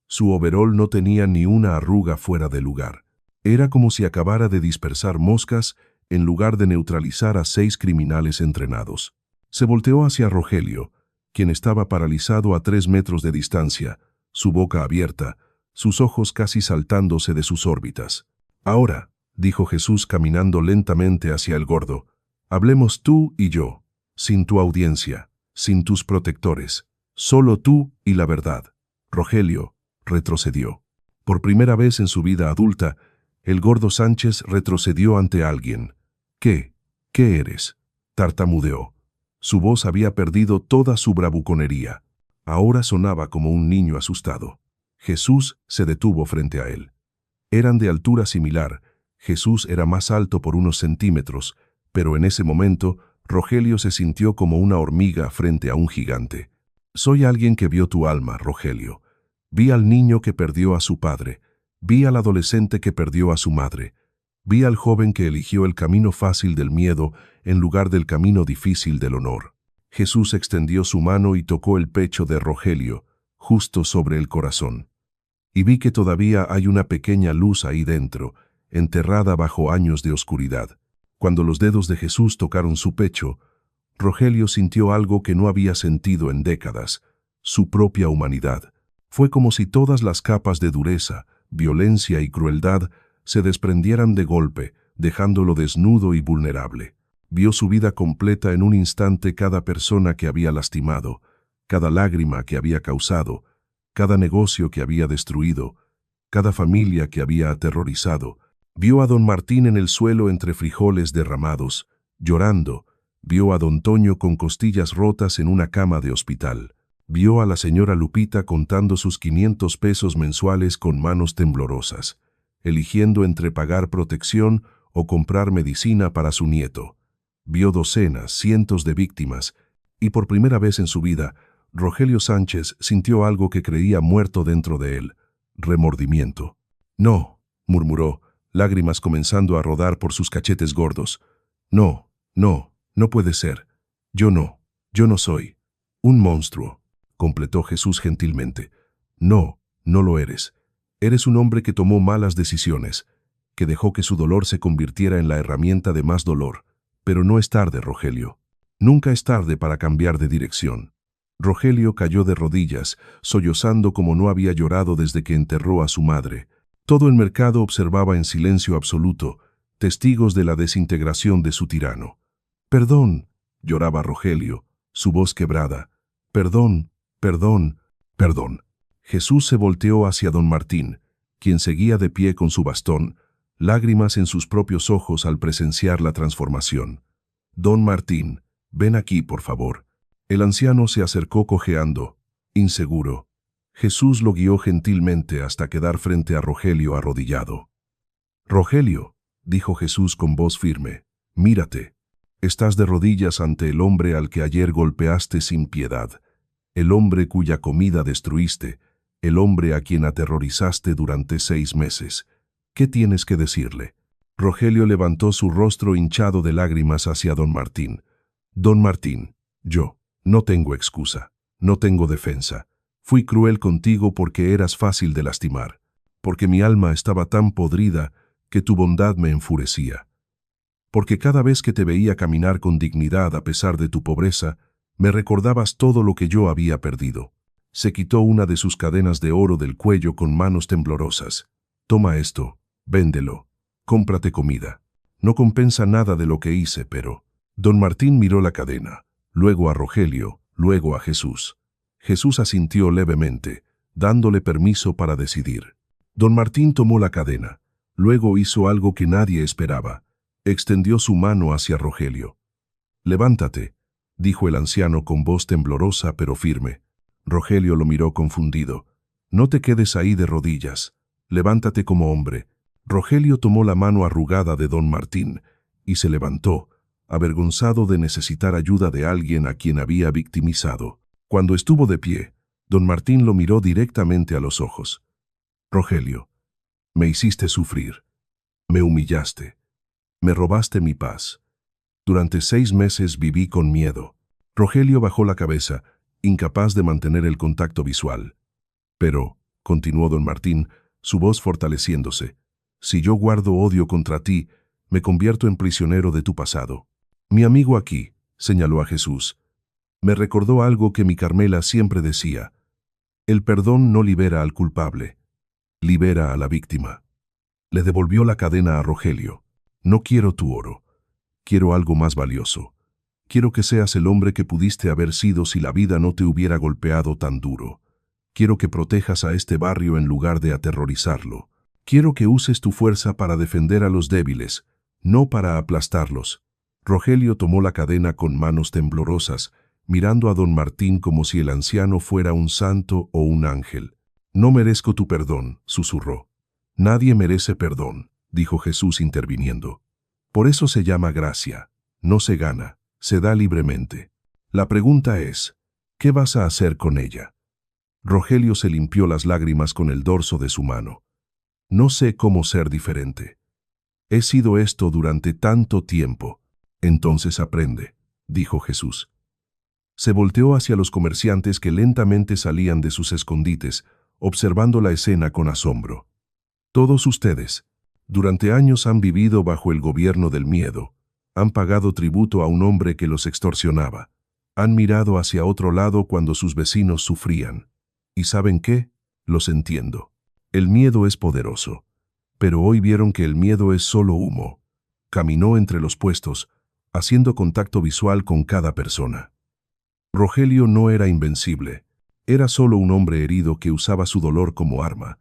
Su overol no tenía ni una arruga fuera de lugar. Era como si acabara de dispersar moscas en lugar de neutralizar a 6 criminales entrenados. Se volteó hacia Rogelio, quien estaba paralizado a 3 metros de distancia, su boca abierta, sus ojos casi saltándose de sus órbitas. «Ahora», dijo Jesús caminando lentamente hacia el gordo, «hablemos tú y yo, sin tu audiencia, sin tus protectores, solo tú y la verdad». Rogelio retrocedió. Por primera vez en su vida adulta, el gordo Sánchez retrocedió ante alguien. «¿Qué? ¿Qué eres?», tartamudeó. Su voz había perdido toda su bravuconería. Ahora sonaba como un niño asustado. Jesús se detuvo frente a él. Eran de altura similar. Jesús era más alto por unos centímetros, pero en ese momento Rogelio se sintió como una hormiga frente a un gigante. «Soy alguien que vio tu alma, Rogelio. Vi al niño que perdió a su padre. Vi al adolescente que perdió a su madre. Vi al joven que eligió el camino fácil del miedo en lugar del camino difícil del honor». Jesús extendió su mano y tocó el pecho de Rogelio, justo sobre el corazón. «Y vi que todavía hay una pequeña luz ahí dentro, enterrada bajo años de oscuridad». Cuando los dedos de Jesús tocaron su pecho, Rogelio sintió algo que no había sentido en décadas, su propia humanidad. Fue como si todas las capas de dureza, violencia y crueldad se desprendieran de golpe, dejándolo desnudo y vulnerable. Vio su vida completa en un instante, cada persona que había lastimado, cada lágrima que había causado, cada negocio que había destruido, cada familia que había aterrorizado. Vio a don Martín en el suelo entre frijoles derramados, llorando. Vio a don Toño con costillas rotas en una cama de hospital. Vio a la señora Lupita contando sus 500 pesos mensuales con manos temblorosas, eligiendo entre pagar protección o comprar medicina para su nieto. Vio docenas, cientos de víctimas, y por primera vez en su vida, Rogelio Sánchez sintió algo que creía muerto dentro de él: remordimiento. «No», murmuró, lágrimas comenzando a rodar por sus cachetes gordos. «No, no puede ser. Yo no soy un monstruo», completó Jesús gentilmente. «No, no lo eres. Eres un hombre que tomó malas decisiones, que dejó que su dolor se convirtiera en la herramienta de más dolor. Pero no es tarde, Rogelio. Nunca es tarde para cambiar de dirección. Rogelio cayó de rodillas, sollozando como no había llorado desde que enterró a su madre. Todo el mercado observaba en silencio absoluto, testigos de la desintegración de su tirano. «Perdón», lloraba Rogelio, su voz quebrada. «Perdón, perdón, perdón». Jesús se volteó hacia don Martín, quien seguía de pie con su bastón, lágrimas en sus propios ojos al presenciar la transformación. «Don Martín, ven aquí, por favor». El anciano se acercó cojeando, inseguro. Jesús lo guió gentilmente hasta quedar frente a Rogelio arrodillado. «Rogelio», dijo Jesús con voz firme, «mírate. Estás de rodillas ante el hombre al que ayer golpeaste sin piedad, el hombre cuya comida destruiste, el hombre a quien aterrorizaste durante 6 meses. ¿Qué tienes que decirle?» Rogelio levantó su rostro hinchado de lágrimas hacia don Martín. «Don Martín, yo no tengo excusa, no tengo defensa. Fui cruel contigo porque eras fácil de lastimar, porque mi alma estaba tan podrida que tu bondad me enfurecía. Porque cada vez que te veía caminar con dignidad a pesar de tu pobreza, me recordabas todo lo que yo había perdido». Se quitó una de sus cadenas de oro del cuello con manos temblorosas. «Toma esto, véndelo, cómprate comida. No compensa nada de lo que hice, pero...» Don Martín miró la cadena, luego a Rogelio, luego a Jesús. Jesús asintió levemente, dándole permiso para decidir. Don Martín tomó la cadena, luego hizo algo que nadie esperaba. Extendió su mano hacia Rogelio. «Levántate», dijo el anciano con voz temblorosa pero firme. Rogelio lo miró confundido. «No te quedes ahí de rodillas. Levántate como hombre». Rogelio tomó la mano arrugada de don Martín y se levantó, avergonzado de necesitar ayuda de alguien a quien había victimizado. Cuando estuvo de pie, don Martín lo miró directamente a los ojos. «Rogelio, me hiciste sufrir. Me humillaste. Me robaste mi paz. Durante 6 meses viví con miedo». Rogelio bajó la cabeza, incapaz de mantener el contacto visual. «Pero», continuó don Martín, su voz fortaleciéndose, «si yo guardo odio contra ti, me convierto en prisionero de tu pasado. Mi amigo aquí», señaló a Jesús, «me recordó algo que mi Carmela siempre decía. El perdón no libera al culpable, libera a la víctima». Le devolvió la cadena a Rogelio. «No quiero tu oro. Quiero algo más valioso. Quiero que seas el hombre que pudiste haber sido si la vida no te hubiera golpeado tan duro. Quiero que protejas a este barrio en lugar de aterrorizarlo. Quiero que uses tu fuerza para defender a los débiles, no para aplastarlos». Rogelio tomó la cadena con manos temblorosas, mirando a don Martín como si el anciano fuera un santo o un ángel. «No merezco tu perdón», susurró. «Nadie merece perdón», dijo Jesús interviniendo. «Por eso se llama gracia. No se gana, se da libremente. La pregunta es, ¿qué vas a hacer con ella?». Rogelio se limpió las lágrimas con el dorso de su mano. «No sé cómo ser diferente. He sido esto durante tanto tiempo». «Entonces aprende», dijo Jesús. Se volteó hacia los comerciantes que lentamente salían de sus escondites, observando la escena con asombro. «Todos ustedes, durante años han vivido bajo el gobierno del miedo, han pagado tributo a un hombre que los extorsionaba, han mirado hacia otro lado cuando sus vecinos sufrían. ¿Y saben qué? Los entiendo. El miedo es poderoso, pero hoy vieron que el miedo es solo humo». Caminó entre los puestos, haciendo contacto visual con cada persona. Rogelio no era invencible, era solo un hombre herido que usaba su dolor como arma,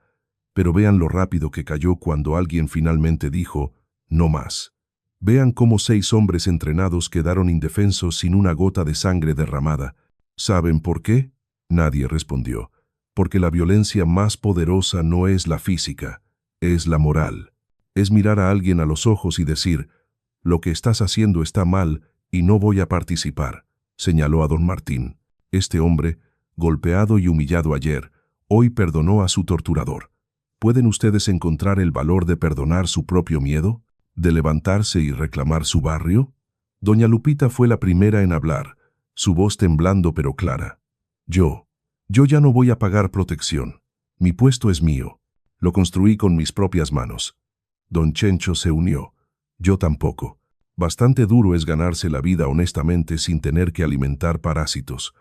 pero vean lo rápido que cayó cuando alguien finalmente dijo, «no más». Vean cómo 6 hombres entrenados quedaron indefensos sin una gota de sangre derramada. ¿Saben por qué? Nadie respondió. Porque la violencia más poderosa no es la física, es la moral. Es mirar a alguien a los ojos y decir, «lo que estás haciendo está mal y no voy a participar», señaló a don Martín. Este hombre, golpeado y humillado ayer, hoy perdonó a su torturador. ¿Pueden ustedes encontrar el valor de perdonar su propio miedo? ¿De levantarse y reclamar su barrio? Doña Lupita fue la primera en hablar, su voz temblando pero clara. Yo ya no voy a pagar protección. Mi puesto es mío. Lo construí con mis propias manos. Don Chencho se unió. Yo tampoco. Bastante duro es ganarse la vida honestamente sin tener que alimentar parásitos.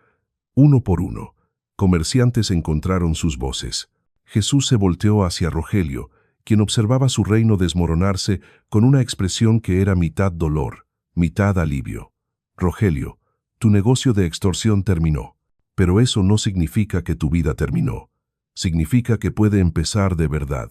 Uno por uno, comerciantes encontraron sus voces. Jesús se volteó hacia Rogelio, quien observaba su reino desmoronarse con una expresión que era mitad dolor, mitad alivio. Rogelio, tu negocio de extorsión terminó, pero eso no significa que tu vida terminó. Significa que puede empezar de verdad.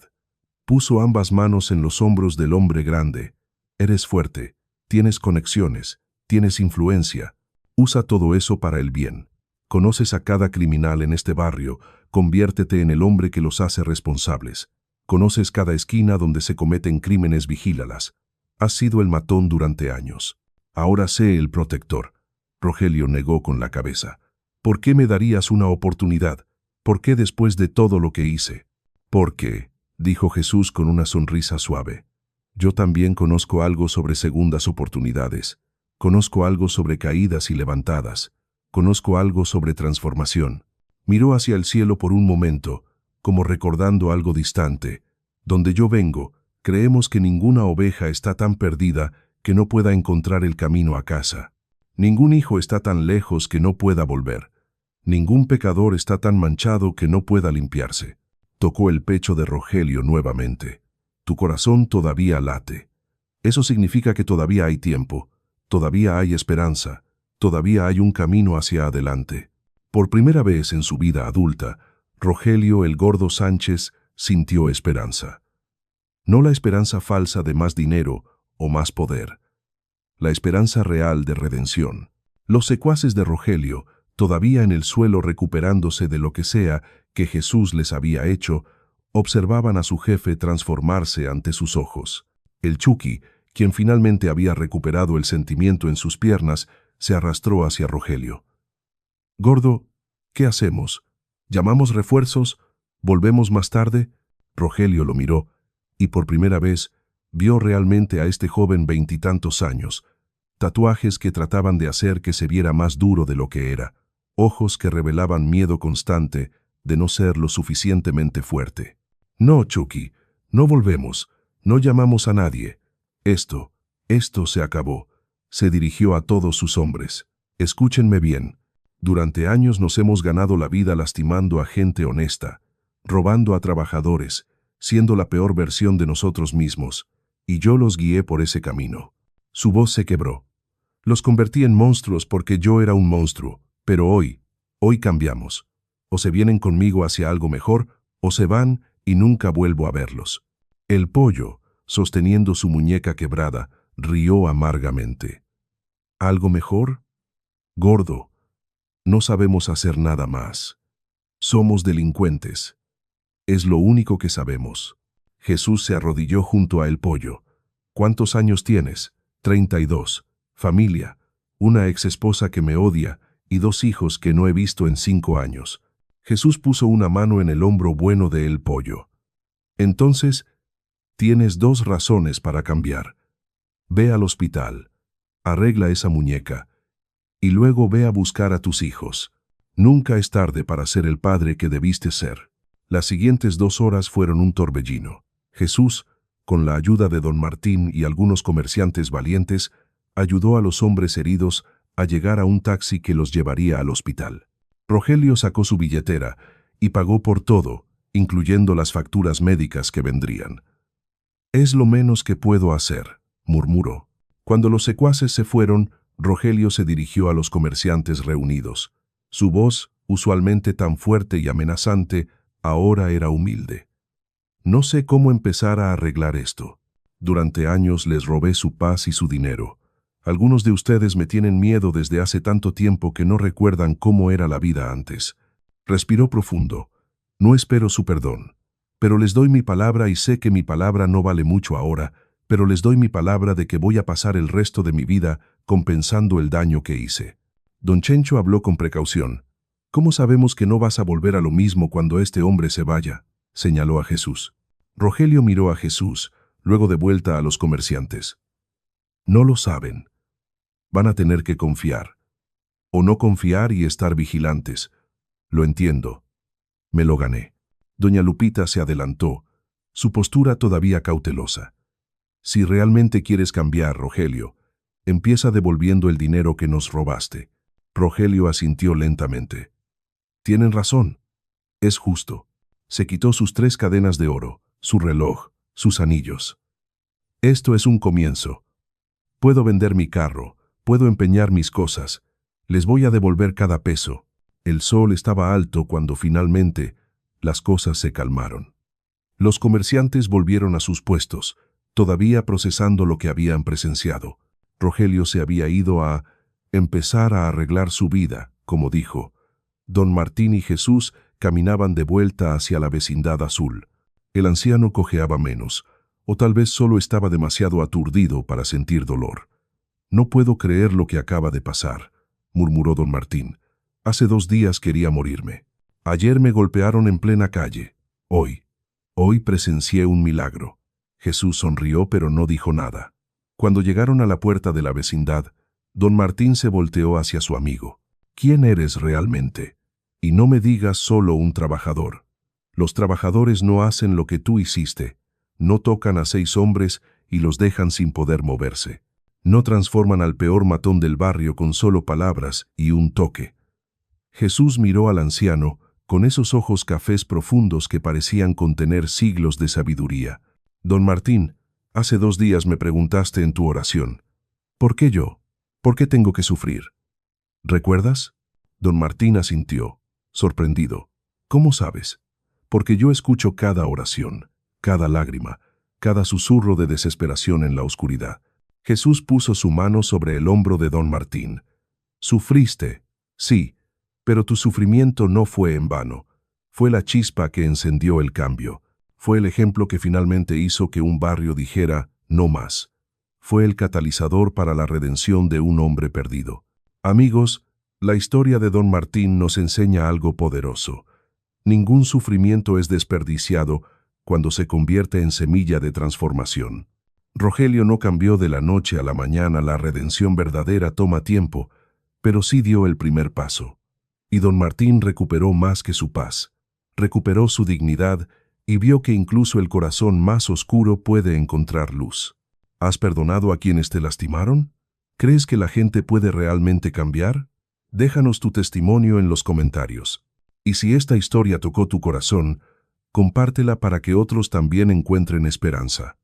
Puso ambas manos en los hombros del hombre grande. Eres fuerte, tienes conexiones, tienes influencia. Usa todo eso para el bien. Conoces a cada criminal en este barrio, conviértete en el hombre que los hace responsables. Conoces cada esquina donde se cometen crímenes, vigílalas. Has sido el matón durante años. Ahora sé el protector. Rogelio negó con la cabeza. ¿Por qué me darías una oportunidad? ¿Por qué después de todo lo que hice? Porque, dijo Jesús con una sonrisa suave, yo también conozco algo sobre segundas oportunidades. Conozco algo sobre caídas y levantadas. Conozco algo sobre transformación. Miró hacia el cielo por un momento, como recordando algo distante. Donde yo vengo, creemos que ninguna oveja está tan perdida que no pueda encontrar el camino a casa. Ningún hijo está tan lejos que no pueda volver. Ningún pecador está tan manchado que no pueda limpiarse. Tocó el pecho de Rogelio nuevamente. Tu corazón todavía late. Eso significa que todavía hay tiempo, todavía hay esperanza, todavía hay un camino hacia adelante. Por primera vez en su vida adulta, Rogelio el Gordo Sánchez sintió esperanza. No la esperanza falsa de más dinero o más poder. La esperanza real de redención. Los secuaces de Rogelio, todavía en el suelo recuperándose de lo que sea que Jesús les había hecho, observaban a su jefe transformarse ante sus ojos. El Chucky, quien finalmente había recuperado el sentimiento en sus piernas, se arrastró hacia Rogelio. «Gordo, ¿qué hacemos? ¿Llamamos refuerzos? ¿Volvemos más tarde?» Rogelio lo miró, y por primera vez vio realmente a este joven 20 y tantos años, tatuajes que trataban de hacer que se viera más duro de lo que era, ojos que revelaban miedo constante de no ser lo suficientemente fuerte. «No, Chucky, no volvemos, no llamamos a nadie. Esto se acabó». Se dirigió a todos sus hombres. «Escúchenme bien. Durante años nos hemos ganado la vida lastimando a gente honesta, robando a trabajadores, siendo la peor versión de nosotros mismos, y yo los guié por ese camino». Su voz se quebró. «Los convertí en monstruos porque yo era un monstruo, pero hoy cambiamos. O se vienen conmigo hacia algo mejor, o se van y nunca vuelvo a verlos». El pollo, sosteniendo su muñeca quebrada, rió amargamente. «¿Algo mejor? Gordo, no sabemos hacer nada más. Somos delincuentes. Es lo único que sabemos». Jesús se arrodilló junto a el pollo. «¿Cuántos años tienes?» 32. «Familia, una exesposa que me odia y 2 hijos que no he visto en 5 años». Jesús puso una mano en el hombro bueno de el pollo. «Entonces, tienes 2 razones para cambiar. Ve al hospital, arregla esa muñeca, y luego ve a buscar a tus hijos. Nunca es tarde para ser el padre que debiste ser». Las siguientes 2 horas fueron un torbellino. Jesús, con la ayuda de don Martín y algunos comerciantes valientes, ayudó a los hombres heridos a llegar a un taxi que los llevaría al hospital. Rogelio sacó su billetera y pagó por todo, incluyendo las facturas médicas que vendrían. «Es lo menos que puedo hacer», murmuró. Cuando los secuaces se fueron, Rogelio se dirigió a los comerciantes reunidos. Su voz, usualmente tan fuerte y amenazante, ahora era humilde. «No sé cómo empezar a arreglar esto. Durante años les robé su paz y su dinero. Algunos de ustedes me tienen miedo desde hace tanto tiempo que no recuerdan cómo era la vida antes». Respiró profundo. «No espero su perdón, pero les doy mi palabra y sé que mi palabra no vale mucho ahora, pero les doy mi palabra de que voy a pasar el resto de mi vida compensando el daño que hice». Don Chencho habló con precaución. «¿Cómo sabemos que no vas a volver a lo mismo cuando este hombre se vaya?», señaló a Jesús. Rogelio miró a Jesús, luego de vuelta a los comerciantes. «No lo saben. Van a tener que confiar. O no confiar y estar vigilantes. Lo entiendo. Me lo gané». Doña Lupita se adelantó. su postura todavía cautelosa. Si realmente quieres cambiar, Rogelio, empieza devolviendo el dinero que nos robaste. Rogelio asintió lentamente. Tienen razón. Es justo. Se quitó sus 3 cadenas de oro, su reloj, sus anillos. Esto es un comienzo. Puedo vender mi carro, puedo empeñar mis cosas. Les voy a devolver cada peso. El sol estaba alto cuando finalmente las cosas se calmaron. Los comerciantes volvieron a sus puestos, todavía procesando lo que habían presenciado. Rogelio se había ido a empezar a arreglar su vida, como dijo. Don Martín y Jesús caminaban de vuelta hacia la vecindad azul. El anciano cojeaba menos, o tal vez solo estaba demasiado aturdido para sentir dolor. «No puedo creer lo que acaba de pasar», murmuró don Martín. «Hace 2 días quería morirme. Ayer me golpearon en plena calle. Hoy presencié un milagro». Jesús sonrió pero no dijo nada. Cuando llegaron a la puerta de la vecindad, don Martín se volteó hacia su amigo. «¿Quién eres realmente? Y no me digas solo un trabajador. Los trabajadores no hacen lo que tú hiciste. No tocan a 6 hombres y los dejan sin poder moverse. No transforman al peor matón del barrio con solo palabras y un toque». Jesús miró al anciano con esos ojos cafés profundos que parecían contener siglos de sabiduría. «Don Martín, hace 2 días me preguntaste en tu oración, ¿por qué yo? ¿Por qué tengo que sufrir? ¿Recuerdas?» Don Martín asintió, sorprendido. «¿Cómo sabes?» «Porque yo escucho cada oración, cada lágrima, cada susurro de desesperación en la oscuridad». Jesús puso su mano sobre el hombro de don Martín. «Sufriste, sí, pero tu sufrimiento no fue en vano. Fue la chispa que encendió el cambio. Fue el ejemplo que finalmente hizo que un barrio dijera, no más. Fue el catalizador para la redención de un hombre perdido». Amigos, la historia de don Martín nos enseña algo poderoso. Ningún sufrimiento es desperdiciado cuando se convierte en semilla de transformación. Rogelio no cambió de la noche a la mañana. La redención verdadera toma tiempo, pero sí dio el primer paso. Y don Martín recuperó más que su paz. Recuperó su dignidad y vio que incluso el corazón más oscuro puede encontrar luz. ¿Has perdonado a quienes te lastimaron? ¿Crees que la gente puede realmente cambiar? Déjanos tu testimonio en los comentarios. Y si esta historia tocó tu corazón, compártela para que otros también encuentren esperanza.